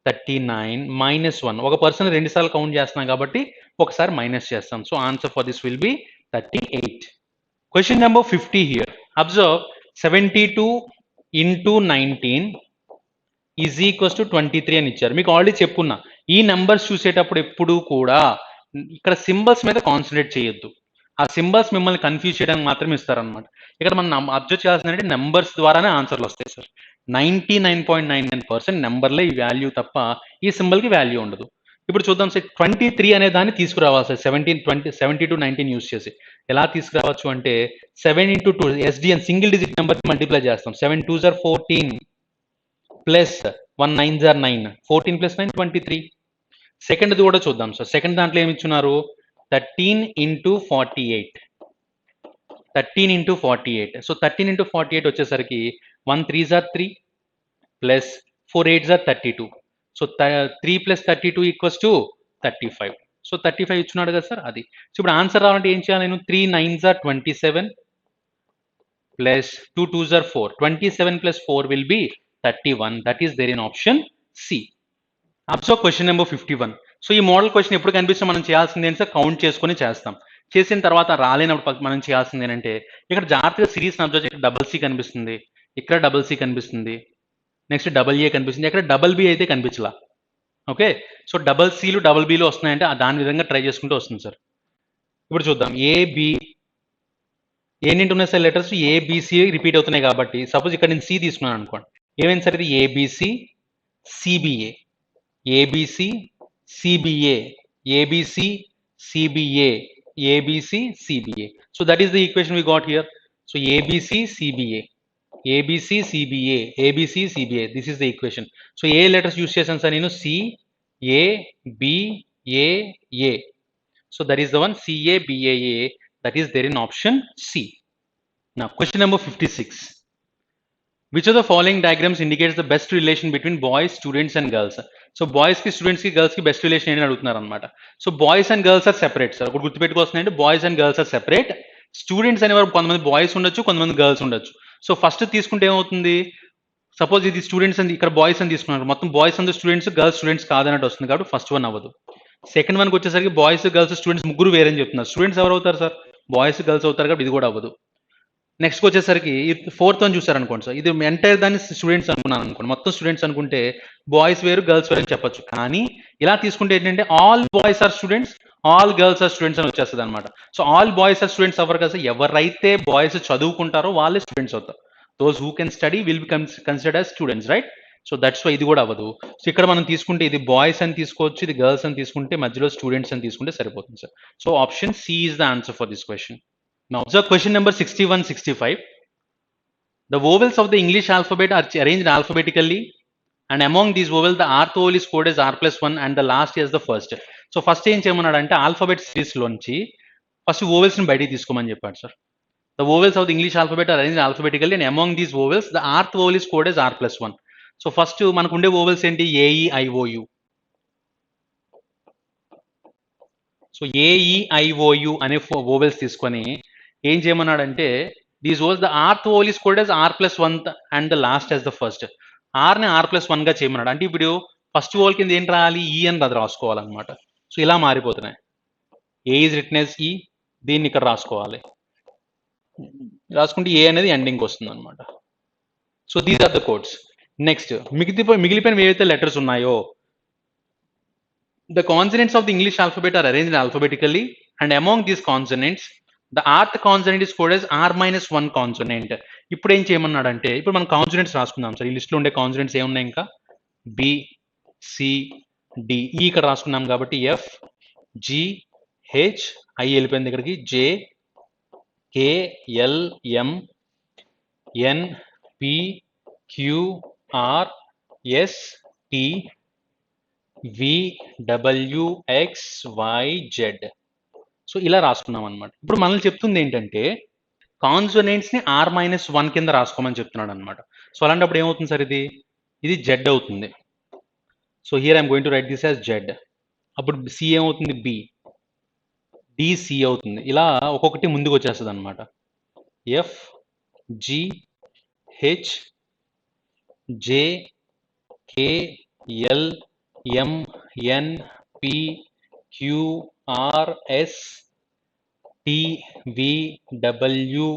39 -1. ఒక పర్సన్ రెండు సార్లు కౌంట్ చేస్తున్నాం కాబట్టి ఒకసారి మైనస్ చేస్తాం. So answer for this will be 38. Question number 50 here. Observe 72 into 19 is equals to 23 అని ఇచ్చారు. మీకు ఆల్రెడీ చెప్పున్నా, ఈ నెంబర్స్ చూసేటప్పుడు ఎప్పుడు కూడా ఇక్కడ సింబల్స్ మీద కాన్సన్ట్రేట్ చేయొద్దు. ఆ సింబల్స్ మిమ్మల్ని కన్ఫ్యూజ్ చేయడానికి మాత్రమే ఇస్తారనమాట. ఇక్కడ మనం అబ్జర్వ్ చేయాల్సిందంటే నెంబర్స్ ద్వారానే ఆన్సర్లు వస్తాయి సార్. 99.99% నెంబర్లే ఈ వాల్యూ తప్ప ఈ సింబల్కి వాల్యూ ఉండదు. ఇప్పుడు చూద్దాం సార్, 23 అనే దాన్ని తీసుకురావాలి సార్. 70 to 19 యూస్ చేసి ఎలా తీసుకురావచ్చు అంటే 7 into 2 SDN single digit number multiply చేస్తాం. 7 2s are 14 plus 1 9s are 9, 14 plus 9 23. సెకండ్ది కూడా చూద్దాం సార్. సెకండ్ దాంట్లో ఏమి ఇచ్చున్నారు? 13 into 48. 13 into 48. సో 13 into 48 వచ్చేసరికి 1 3s are 3 plus 4 8s are 32. So 3 plus 32 equals to 35. So 35 ఇచ్చున్నాడు కదా సార్, అది. సో ఇప్పుడు ఆన్సర్ రావాలంటే ఏం చేయాలి నేను? 3 9s are 27 plus 2 2s are 4. 27 plus 4 will be 31. That is there in option C. Observe question number 51. So ఈ మోడల్ క్వశ్చన్ ఎప్పుడు కనిపిస్తే మనం చేయాల్సింది ఏంటి సార్? కౌంట్ చేసుకొని చేస్తాం. చేసిన తర్వాత రాలేనప్పుడు మనం చేయాల్సింది ఏంటంటే ఇక్కడ జాగ్రత్తగా సిరీస్ అబ్జర్వ్ చేస్తే డబల్ సి కనిపిస్తుంది, ఇక్కడ డబల్ సి కనిపిస్తుంది, నెక్స్ట్ డబల్ ఏ కనిపిస్తుంది, ఎక్కడ డబల్ బి అయితే కనిపించలా. ఓకే, సో డబల్ సిలు డబల్ బిలు వస్తున్నాయంటే దాని విధంగా ట్రై చేసుకుంటూ వస్తుంది సార్. ఇప్పుడు చూద్దాం. ఏబి ఏంటి ఉన్నాయి సార్? లెటర్స్ ఏబిసి రిపీట్ అవుతున్నాయి కాబట్టి సపోజ్ ఇక్కడ నేను సి తీసుకున్నాను అనుకోండి. ఏమైంది సార్? ఇది A B C C B A, A B C C B A, A B C C B A, A B C C B A. So that is the equation we got here. So A B C C B A, A B C C B A, A B C C B A, this is the equation. So ఏ లెటర్స్ యూస్ చేశాను సార్ నేను? C A B A A. So that is the one, CABAA, that is there in option C. Now question number 56. Which of the following diagrams indicates the best relation between boys, students and girls? So బాయ్స్కి స్టూడెంట్స్కి గర్ల్స్కి బెస్ట్ రిలేషన్ ఏంటని అడుగుతున్నారు అనమాట. So boys and girls are separate sir. ఒకటి గుర్తుపెట్టుకోవాల్సింది అంటే boys and girls are separate. Students అనేవారు కొంతమంది బాయ్స్ ఉండొచ్చు, కొంతమంది గర్ల్స్ ఉండొచ్చు. సో ఫస్ట్ తీసుకుంటే ఏమవుతుంది? సపోజ్ ఇది స్టూడెంట్స్ అని ఇక్కడ బాయ్స్ అని తీసుకున్నారు, మొత్తం బాయ్స్ అందరూ స్టూడెంట్స్, గర్ల్స్ స్టూడెంట్స్ కాదన్నట్టు వస్తుంది కాబట్టి ఫస్ట్ వన్ అవ్వదు. సెకండ్ వన్కి వచ్చేసరికి బాయ్స్ గర్ల్స్ స్టూడెంట్స్ ముగ్గురు వేరని చెప్తున్నారు. స్టూడెంట్స్ ఎవరు అవుతారు సార్? బాయ్స్ గర్ల్స్ అవుతారు కాబట్టి ఇది కూడా అవ్వదు. నెక్స్ట్ వచ్చేసరికి ఫోర్త్ వన్ చూసారనుకోండి సార్, ఇది ఎంటైర్ దాన్ని స్టూడెంట్స్ అనుకున్నాను అనుకోండి, మొత్తం స్టూడెంట్స్ అనుకుంటే బాయ్స్ వేరు గర్ల్స్ వేరు అని చెప్పొచ్చు. కానీ ఇలా తీసుకుంటే ఏంటంటే all boys are students, all girls are students అని వచ్చేస్తుంది అనమాట. So all boys are students అవ్వరు కదా, ఎవరైతే బాయ్స్ చదువుకుంటారో వాళ్ళే స్టూడెంట్స్ అవుతారు. Those who can study will be considered as students, right? So that's why ఇది కూడా అవ్వదు. సో ఇక్కడ మనం తీసుకుంటే ఇది బాయ్స్ అని తీసుకోవచ్చు, ఇది గర్ల్స్ అని తీసుకుంటే మధ్యలో స్టూడెంట్స్ అని తీసుకుంటే సరిపోతుంది sir. So option C is the answer for this question. Now observe question number 61-65. The vowels of the English alphabet are arranged alphabetically, and among these vowels the rth vowel is coded as r+1 and the last is the first. So first ఏం చేయమన్నాడంటే ఆల్ఫాబెట్ సిరీస్ లోంచి ఫస్ట్ vowels ని బయటికి తీసుకోమని చెప్పాడు sir. The vowels of the English alphabet are arranged alphabetically, and among these vowels the rth vowel is coded as r+1. So first మనకు ఉండే vowels ఏంటి? AEIOU. సో AEIOU అనే vowels తీసుకొని ఏం చేయమన్నాడంటే these was the rth vowel is coded as r+1 and the last as the first. r ని r+1 గా చేయమన్నాడు. అంటే ఇప్పుడు ఫస్ట్ వోవెల్ కింద ఏం రాయాలి? ఈ అని అది రాసుకోవాలన్నమాట. సో ఇలా మారిపోతున్నాయి. ఏ ఈజ్ రిటన్ యాజ్ ఈ, దీన్ని ఇక్కడ రాసుకోవాలి. రాసుకుంటే ఏ అనేది ఎండింగ్ వస్తుంది అనమాట. So these are the codes. Next మిగిలిపోయిన ఏవైతే లెటర్స్ ఉన్నాయో the consonants of the English alphabet are arranged alphabetically, and among these consonants the rth consonant is coded as R-1 consonant. ఇప్పుడు ఏం చేయమన్నాడంటే, ఇప్పుడు మనం కాన్సోనెంట్స్ రాసుకుందాం సార్. ఈ లిస్ట్లో ఉండే కాన్సోనెంట్స్ ఏమున్నాయి ఇంకా? బి, సి, డి, ఈ ఇక్కడ రాసుకున్నాం కాబట్టి ఎఫ్, జి, హెచ్, ఐ వెళ్ళిపోయింది ఇక్కడికి, J, K, L, M, N, P, Q, R, S, T, V, W, X, Y, Z. So ఇలా రాసుకున్నాం అనమాట. ఇప్పుడు మనల్ని చెప్తుంది ఏంటంటే కాన్సోనెంట్స్ ని R-1 కింద రాసుకోమని చెప్తున్నాడు అనమాట. సో అలాంటప్పుడు ఏమవుతుంది సార్? ఇది జెడ్ అవుతుంది. So here I'm going to write this as Z. అప్పుడు సి ఏమవుతుంది? బి, డి, సి అవుతుంది. ఇలా ఒక్కొక్కటి ముందుకు వచ్చేస్తుంది అనమాట. F, G, H, J, K, L, M, N, P, Q, R, S, T, V, W,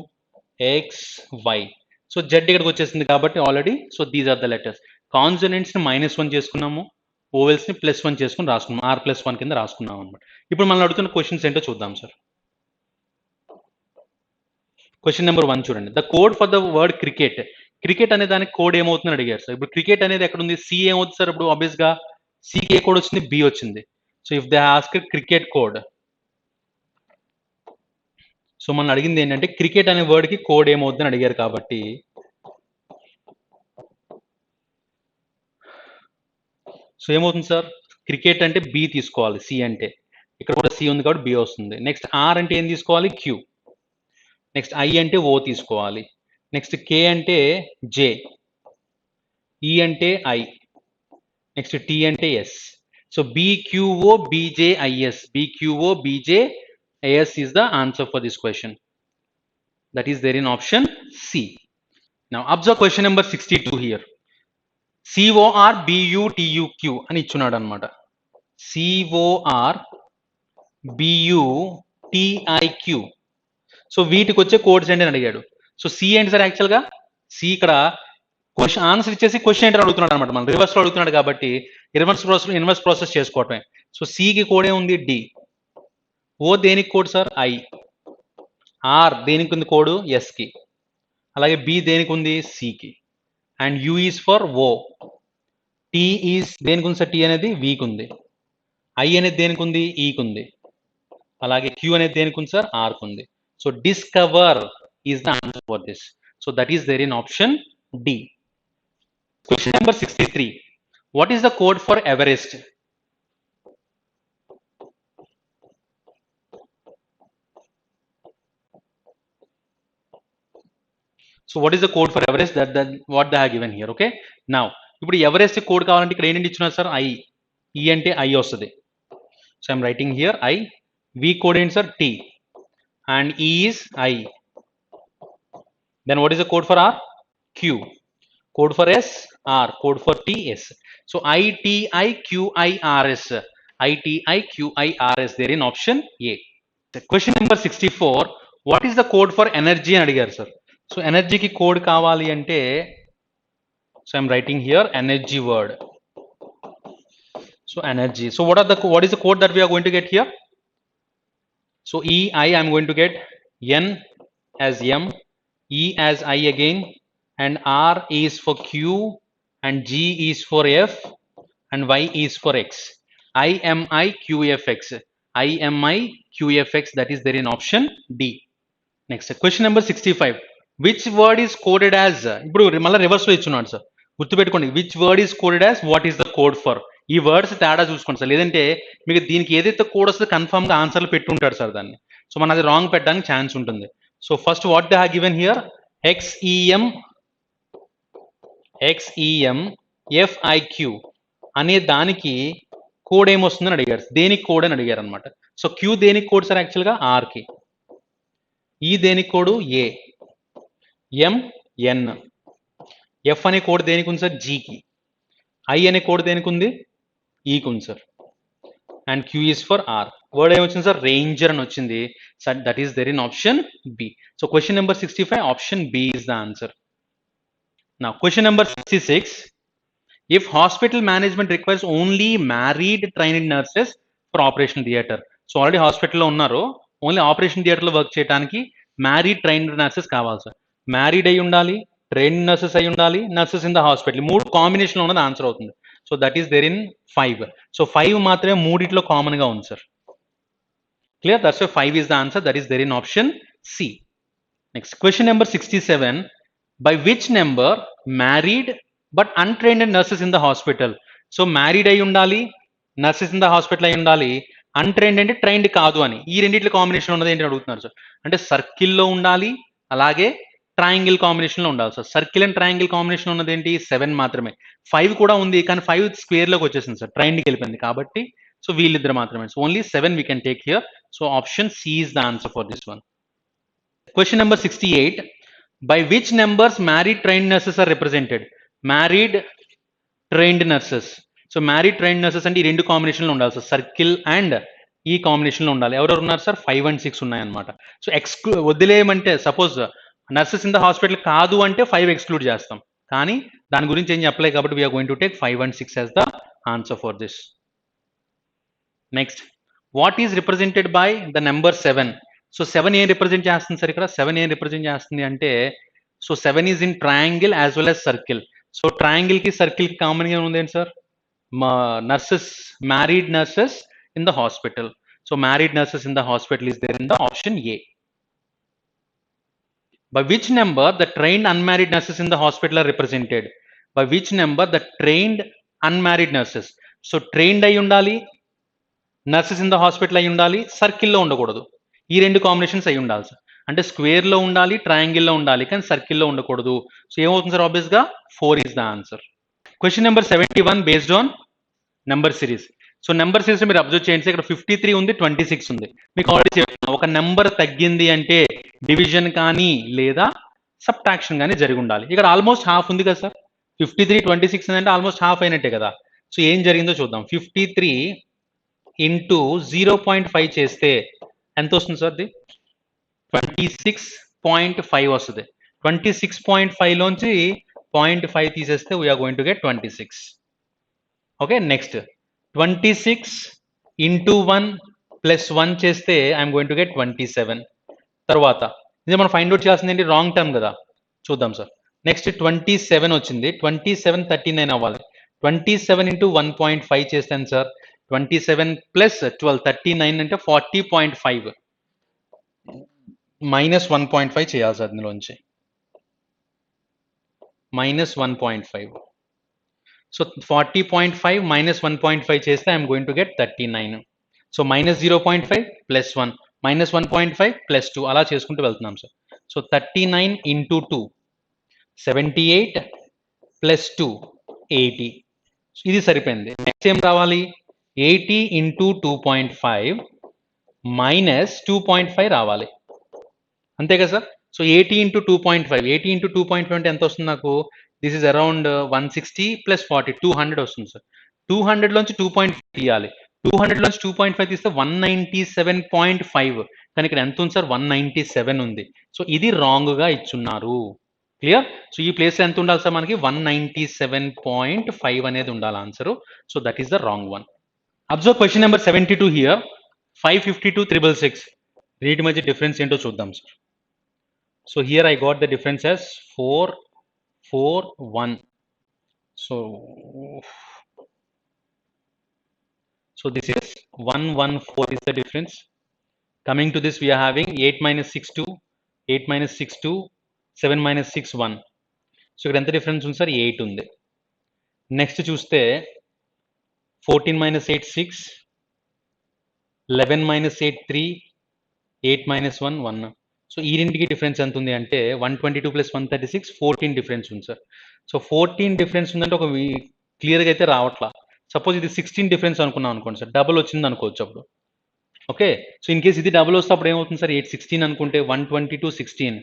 X, Y. So Z ఇక్కడికి వచ్చేసింది కాబట్టి already. So these are the letters. కాన్సోనెంట్స్ని -1 చేసుకున్నాము, ఓవెల్స్ని +1 చేసుకుని రాసుకున్నాం, R+1 కింద రాసుకున్నాం అనమాట. ఇప్పుడు మనం అడుగుతున్న క్వశ్చన్స్ ఏంటో చూద్దాం సార్. క్వశ్చన్ నెంబర్ 1 చూడండి. The code for the word cricket. Cricket అనే దానికి కోడ్ ఏమవుతుందని అడిగారు సార్. ఇప్పుడు క్రికెట్ అనేది ఎక్కడ ఉంది? సి ఏమవుతుంది సార్? ఇప్పుడు ఆబ్వియస్గా సికి ఏ కోడ్ వచ్చింది? బి వచ్చింది. So if they ask cricket code, so మనం అడిగింది ఏంటంటే క్రికెట్ అనే వర్డ్కి కోడ్ ఏమవుతుందని అడిగారు కాబట్టి సో ఏమవుతుంది సార్? క్రికెట్ అంటే బి తీసుకోవాలి, సి అంటే. ఇక్కడ కూడా సి ఉంది కాబట్టి బి వస్తుంది. నెక్స్ట్ ఆర్ అంటే ఏం తీసుకోవాలి? క్యూ. నెక్స్ట్ ఐ అంటే ఓ తీసుకోవాలి. నెక్స్ట్ కే అంటే జే, ఈ అంటే ఐ, నెక్స్ట్ టీ అంటే S. So BQO BJIS, BQO BJIS is the answer for this question. That is there in option C. Now observe question number 62 here. CORBUTUQ అని ఇచ్చున్నాడు అనమాట. CORBUTIQ. సో వీటికి వచ్చే కోడ్స్ ఏంటి అని అడిగాడు. సో సి ఏంటి సార్? యాక్చువల్గా సి ఇక్కడ క్వశ్చన్ ఆన్సర్ ఇచ్చేసి క్వశ్చన్ ఏంటని అడుగుతున్నాడు అనమాట. మనం రివర్స్లో అడుగుతున్నాడు కాబట్టి ఇన్వర్స్ ప్రాసెస్ చేసుకోవటమే. సో సికి కోడ్ ఏముంది? డి. ఓ దేనికి కోడ్ సార్? ఐ. ఆర్ దేనికి ఉంది కోడ్? ఎస్కి. అలాగే బి దేనికి ఉంది? సికి. And U is for O. T is దేనికి ఉంది సార్? టీ అనేది వీక్ ఉంది. ఐ అనేది దేనికి ఉంది? ఈకి ఉంది. అలాగే క్యూ అనేది దేనికి ఉంది సార్? ఆర్కి ఉంది. So discover is the answer for this. So that is there in option D. Question number 63. What is the code for Everest? So what is the code for Everest? That what they have given here. Okay. Now, ఇప్పుడు ఎవరెస్ట్ కోడ్ కావాలంటే ఇక్కడ ఏంటంటే ఇచ్చున్నారు సార్? ఐ. ఈ అంటే ఐ వస్తుంది. So I'm writing here I. V code ఏంటి sir? T. And E is I. Then what is the code for R? Q. Code for S, R. Code for T, S. So ITIQIRS. ITIQIRS there in option A. Question number 64. What is the code for energy అని అడిగారు సార్. సో ఎనర్జీకి కోడ్ కావాలి అంటే so I'm writing here energy word. So energy. So what is the code that we are going to get here? So I am going to get N as M, E as I again, and R is for Q, and G is for F, and Y is for X. IMIQFX. IMIQFX, that is there in option D. Next, question number 65. Which word is coded as? ఇప్పుడు మళ్ళీ రివర్స్లో ఇచ్చున్నాడు సార్. గుర్తుపెట్టుకోండి, which word is coded as, what is the code for. ఈ వర్డ్స్ తేడా చూసుకోండి సార్. లేదంటే మీకు దీనికి ఏదైతే కోడ్ వస్తుందో కన్ఫర్మ్గా ఆన్సర్లు పెట్టుంటాడు సార్ దాన్ని. సో మన అది రాంగ్ పెట్టడానికి ఛాన్స్ ఉంటుంది. So first what they have given here? XEMFIQ అనే దానికి కోడ్ ఏమొస్తుందని అడిగారు. దేనికి కోడ్ అని అడిగారు అనమాట. సో క్యూ దేనికి కోడ్ సార్? యాక్చువల్గా ఆర్కి. ఈ దేనికి కోడ్ ఏ. MN. ఎఫ్ అనే కోడ్ దేనికి ఉంది సార్? జీకి. ఐ అనే కోడ్ దేనికి ఉంది? ఈకి ఉంది sir. And Q is for R. Word ఏమొచ్చింది సార్? రేంజర్ అని వచ్చింది sir. That is there in option B. So question number 65, option B is the answer. Now, question number 66. If hospital management requires only married trained nurses for operational theatre. So already hospital లో ఉన్నారు, ఓన్లీ ఆపరేషన్ థియేటర్లో వర్క్ చేయడానికి మ్యారీడ్ ట్రైన్డ్ నర్సెస్ కావాలి సార్. మ్యారీడ్ అయి ఉండాలి, ట్రైన్డ్ నర్సెస్ అయి ఉండాలి, నర్సెస్ ఇన్ ద హాస్పిటల్. 3 కాంబినేషన్లో ఉన్నది ఆన్సర్ అవుతుంది. So that is there in 5. So 5 మాత్రమే మూడిట్లో కామన్గా ఉంది sir. Clear? That's why 5 is the answer. That is there in option C. Next, question number 67. By which number married but untrained nurses in the hospital? So married అయి ఉండాలి, నర్సెస్ ఇన్ ద హాస్పిటల్ అయి ఉండాలి, అన్ట్రైన్డ్ అంటే ట్రైన్డ్ కాదు అని. ఈ రెండిట్లో కాంబినేషన్ ఉన్నది ఏంటి అడుగుతున్నారు సార్. అంటే సర్కిల్లో ఉండాలి, అలాగే ట్రయాంగిల్ కాంబినేషన్లో ఉండాలి sir. Circle and triangle combination ఉన్నది ఏంటి 7 మాత్రమే. 5 కూడా ఉంది కానీ 5 స్క్వేర్లోకి వచ్చేసింది సార్, ట్రైన్డ్కి వెళ్ళిపోయింది కాబట్టి. సో వీళ్ళిద్దరు మాత్రమే. So only 7 we can take here. So option C is the answer for this one. Question number 68. By which numbers married trained nurses are represented? Married trained nurses. So married trained nurses అంటే ఈ రెండు కాంబినేషన్లో ఉండాలి సార్. సర్కిల్ అండ్ ఈ కాంబినేషన్లో ఉండాలి. ఎవరెవరు ఉన్నారు సార్? 5 and 6 ఉన్నాయన్నమాట. సో వదిలేయమంటే suppose nurses in the hospital కాదు అంటే 5 ఎక్స్క్లూడ్ చేస్తాం, కానీ దాని గురించి ఏం చెప్పలేదు కాబట్టి we are going to take 5 and 6 as the answer for this. Next, what is represented by the number 7? So 7 ఏం రిప్రజెంట్ చేస్తుంది సార్ ఇక్కడ? 7 ఏం రిప్రజెంట్ చేస్తుంది అంటే, so 7 is in triangle as well as circle. So ట్రయాంగిల్కి సర్కిల్కి కామన్గా ఉంది ఏంటి sir? Nurses, married nurses in the hospital. So married nurses in the hospital is there in the option A. By which number the trained unmarried nurses in the hospital are represented? By which number the trained unmarried nurses? So trained అయి ఉండాలి, నర్సెస్ ఇన్ ద హాస్పిటల్ అయి ఉండాలి, సర్కిల్లో ఉండకూడదు. ఈ రెండు కాంబినేషన్స్ అయి ఉండాలి సార్. అంటే స్క్వేర్లో ఉండాలి, ట్రయాంగిల్లో ఉండాలి, కానీ సర్కిల్లో ఉండకూడదు. సో ఏమవుతుంది సార్? ఆబ్వియస్గా 4 is the answer. Question number 71 based on number series. So number series మీరు అబ్జర్వ్ చేయండి, ఇక్కడ 53 ఉంది, 26 ఉంది. మీకు ఆల్రెడీ చెప్పాను, ఒక నెంబర్ తగ్గింది అంటే డివిజన్ కానీ లేదా సబ్ట్రాక్షన్ కానీ జరిగి ఉండాలి. ఇక్కడ ఆల్మోస్ట్ హాఫ్ ఉంది కదా సార్. 53, 26 అంటే ఆల్మోస్ట్ హాఫ్ అయినట్టే కదా. సో ఏం జరిగిందో చూద్దాం. 53 ఇంటూ 0.5 చేస్తే ఎంత వస్తుంది సార్? అది 26.5 వస్తుంది. 26.5 లోంచి 0.5 తీసేస్తే we are going to get 26. Okay, next 26 into 1 plus 1 చేస్తే ఐఎమ్ గోయింగ్ టు గెట్ 27. తర్వాత ఇది మనం ఫైండ్ అవుట్ చేయాల్సింది ఏంటి? రాంగ్ టర్మ్ కదా. చూద్దాం సార్. నెక్స్ట్ 27 వచ్చింది, 27 39 అవ్వాలి. 27 ఇంటూ 1.5 చేస్తాను సార్. 27 ప్లస్ 12 39 అంటే 40.5 మైనస్ 1.5 చేయాలి సార్. అందులోంచి మైనస్ 1.5. సో 40.5 మైనస్ 1.5 చేస్తే I'm going to get 39. So minus 0.5 plus 1 minus 1.5 plus 2 అలా చేసుకుంటూ వెళ్తున్నాం సార్. So 39 into 2 78 plus 2 80. ఇది సరిపోయింది. నెక్స్ట్ ఏం రావాలి? 80 ఇంటూ 2.5 మైనస్ 2.5 రావాలి, అంతే కదా సార్. సో 80 ఇంటూ 2.5, 80 ఇంటూ 2.5 అంటే ఎంత వస్తుంది నాకు? దిస్ ఇస్ అరౌండ్ 160 ప్లస్ 40 200 వస్తుంది సార్. 200 లోంచి 2.5 తీయాలి. 200 లోంచి 2.5 తీస్తే 197.5, కానీ ఇక్కడ ఎంత ఉంది సార్? 197 ఉంది. సో ఇది రాంగ్గా ఇచ్చున్నారు. క్లియర్? సో ఈ ప్లేస్ ఎంత ఉండాలి సార్? మనకి 197.5 అనేది ఉండాలి answer. So that is the wrong one. Observe question number 72 here. 552 666. వీటి మధ్య డిఫరెన్స్ ఏంటో చూద్దాం sir. So here I got the difference as 441. So this is 114 is the difference. Coming to this, we are having 8 minus 6 2, 8 minus 6 2, 7 minus 6 1. So ఇక్కడ ఎంత డిఫరెన్స్ ఉంది సార్? 8 ఉంది. నెక్స్ట్ చూస్తే 14 minus 8 6, 11 minus 8 3, 8 minus 1 1. సో ఈ రెండింటికి డిఫరెన్స్ ఎంత ఉంది అంటే 122 ప్లస్ 136 14 డిఫరెన్స్ ఉంది సార్. సో 14 డిఫరెన్స్ ఉందంటే ఒక క్లియర్గా అయితే రావట్లా. సపోజ్ ఇది 16 డిఫరెన్స్ అనుకున్నాం అనుకోండి సార్, డబుల్ వచ్చింది అనుకోవచ్చు అప్పుడు. ఓకే, సో ఇన్ కేస్ ఇది డబుల్ వస్తే అప్పుడు ఏమవుతుంది సార్? 816 అనుకుంటే 122 16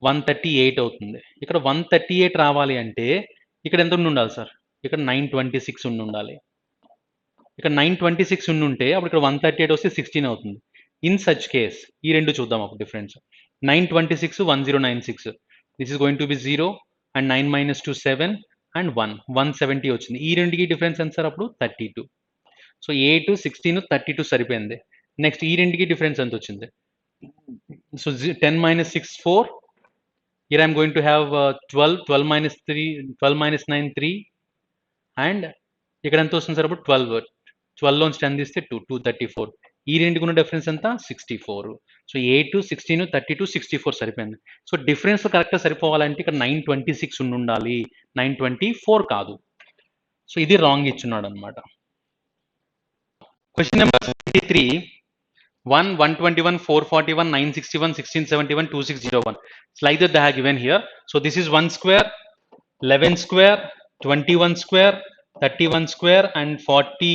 138 అవుతుంది. ఇక్కడ 138 రావాలి అంటే ఇక్కడ ఎంత ఉండి ఉండాలి సార్? ఇక్కడ 926 ఉండి ఉండాలి. ఇక్కడ 926 ఉండి ఉంటే అప్పుడు ఇక్కడ 138 వస్తే 16 అవుతుంది. ఇన్ సచ్ కేస్ ఈ రెండు చూద్దాం అప్పుడు difference. 926 1096, this is going to be 0 and 9 minus 2 7 and 1 170 వచ్చింది. ఈ రెండుకి డిఫరెన్స్ ఎంత సార్? అప్పుడు 32. సో 8 16 32 సరిపోయింది. నెక్స్ట్ ఈ రెండుకి డిఫరెన్స్ ఎంత వచ్చింది? So 10 minus 6 4. Here I'm going to have 12 minus 3, 12 minus 9 3, and ఇక్కడ ఎంత వస్తుంది సార్? అప్పుడు 12 లోంచి 10 తీస్తే 234. ఈ రెండుకు ఉన్న డిఫరెన్స్ ఎంత? 64. సో 8 16 32 64 సరిపోయింది. సో డిఫరెన్స్ కరెక్ట్గా సరిపోవాలంటే ఇక్కడ 926 ఉండాలి, 924 కాదు. సో ఇది రాంగ్ ఇచ్చున్నాడు అనమాట. Question number 23. 1, 121, 441, 961, 1671, 2601. It's like that they have given here. So this is 1 square, 11 square, 21 square, 31 square, and 40.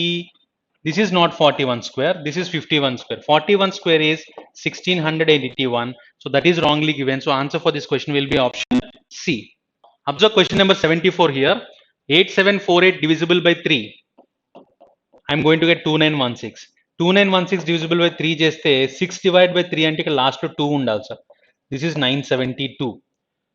This is not 41 square. This is 51 square. 41 square is 1681. So that is wrongly given. So answer for this question will be option C. Observe question number 74 here. 8748 divisible by 3. I'm going to get 2916. 2916 divisible by 3 చేస్తే 6 divided by 3 అంటే ఇక్కడ లాస్ట్ లో 2 ఉండాలి sir. This is 972.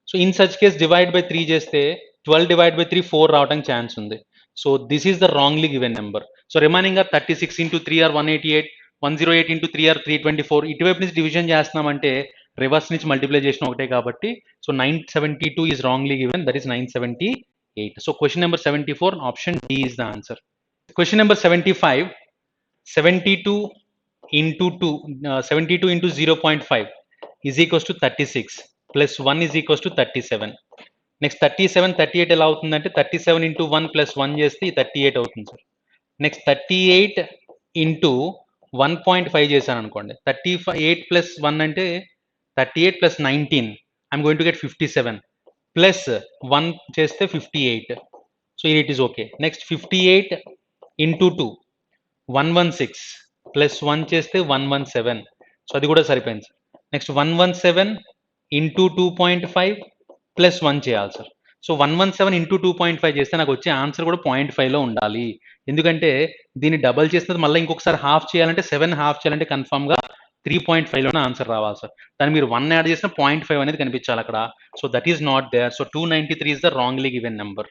So in such case divide by 3 చేస్తే 12 divided by 3 4 రావడానికి ఛాన్స్ ఉంది. So this is the wrongly given number. So remaining are 36 into 3 are 188, 108 into 3 are 324. ఇటువైపు నుంచి డివిజన్ చేస్తున్నామంటే రివర్స్ నుంచి మల్టిప్లై చేసిన ఒకటే కాబట్టి so 972 is wrongly given, that is 978. So question number 74, option D is the answer. Question number 75. 72 into 0.5 is equals to 36 plus 1 is equals to 37. Next 37 38 ఎలా అవుతుందంటే 37 into 1 plus 1 చేస్తే 38 అవుతుంది సార్. నెక్స్ట్ 38 into 1.5 చేశాను అనుకోండి, 38 plus 1 అంటే 38 plus 19, I'm going to get 57 plus 1 చేస్తే 58. So it is okay. Next 58 into 2 116 plus 1 చేస్తే 117. సో అది కూడా సరిపోయింది సార్. నెక్స్ట్ 117 into 2.5 ప్లస్ 1 చేయాలి సార్. సో 117 into 2.5 చేస్తే నాకు వచ్చే ఆన్సర్ కూడా 0.5లో ఉండాలి. ఎందుకంటే దీన్ని డబల్ చేసినది మళ్ళీ ఇంకొకసారి హాఫ్ చేయాలంటే 7 హాఫ్ చేయాలంటే కన్ఫామ్గా 3.5లోనే ఆన్సర్ రావాలి సార్. దాన్ని మీరు 1 యాడ్ చేసిన 0.5 అనేది కనిపించాలి అక్కడ. So that is not there. So 293 is the wrongly given number.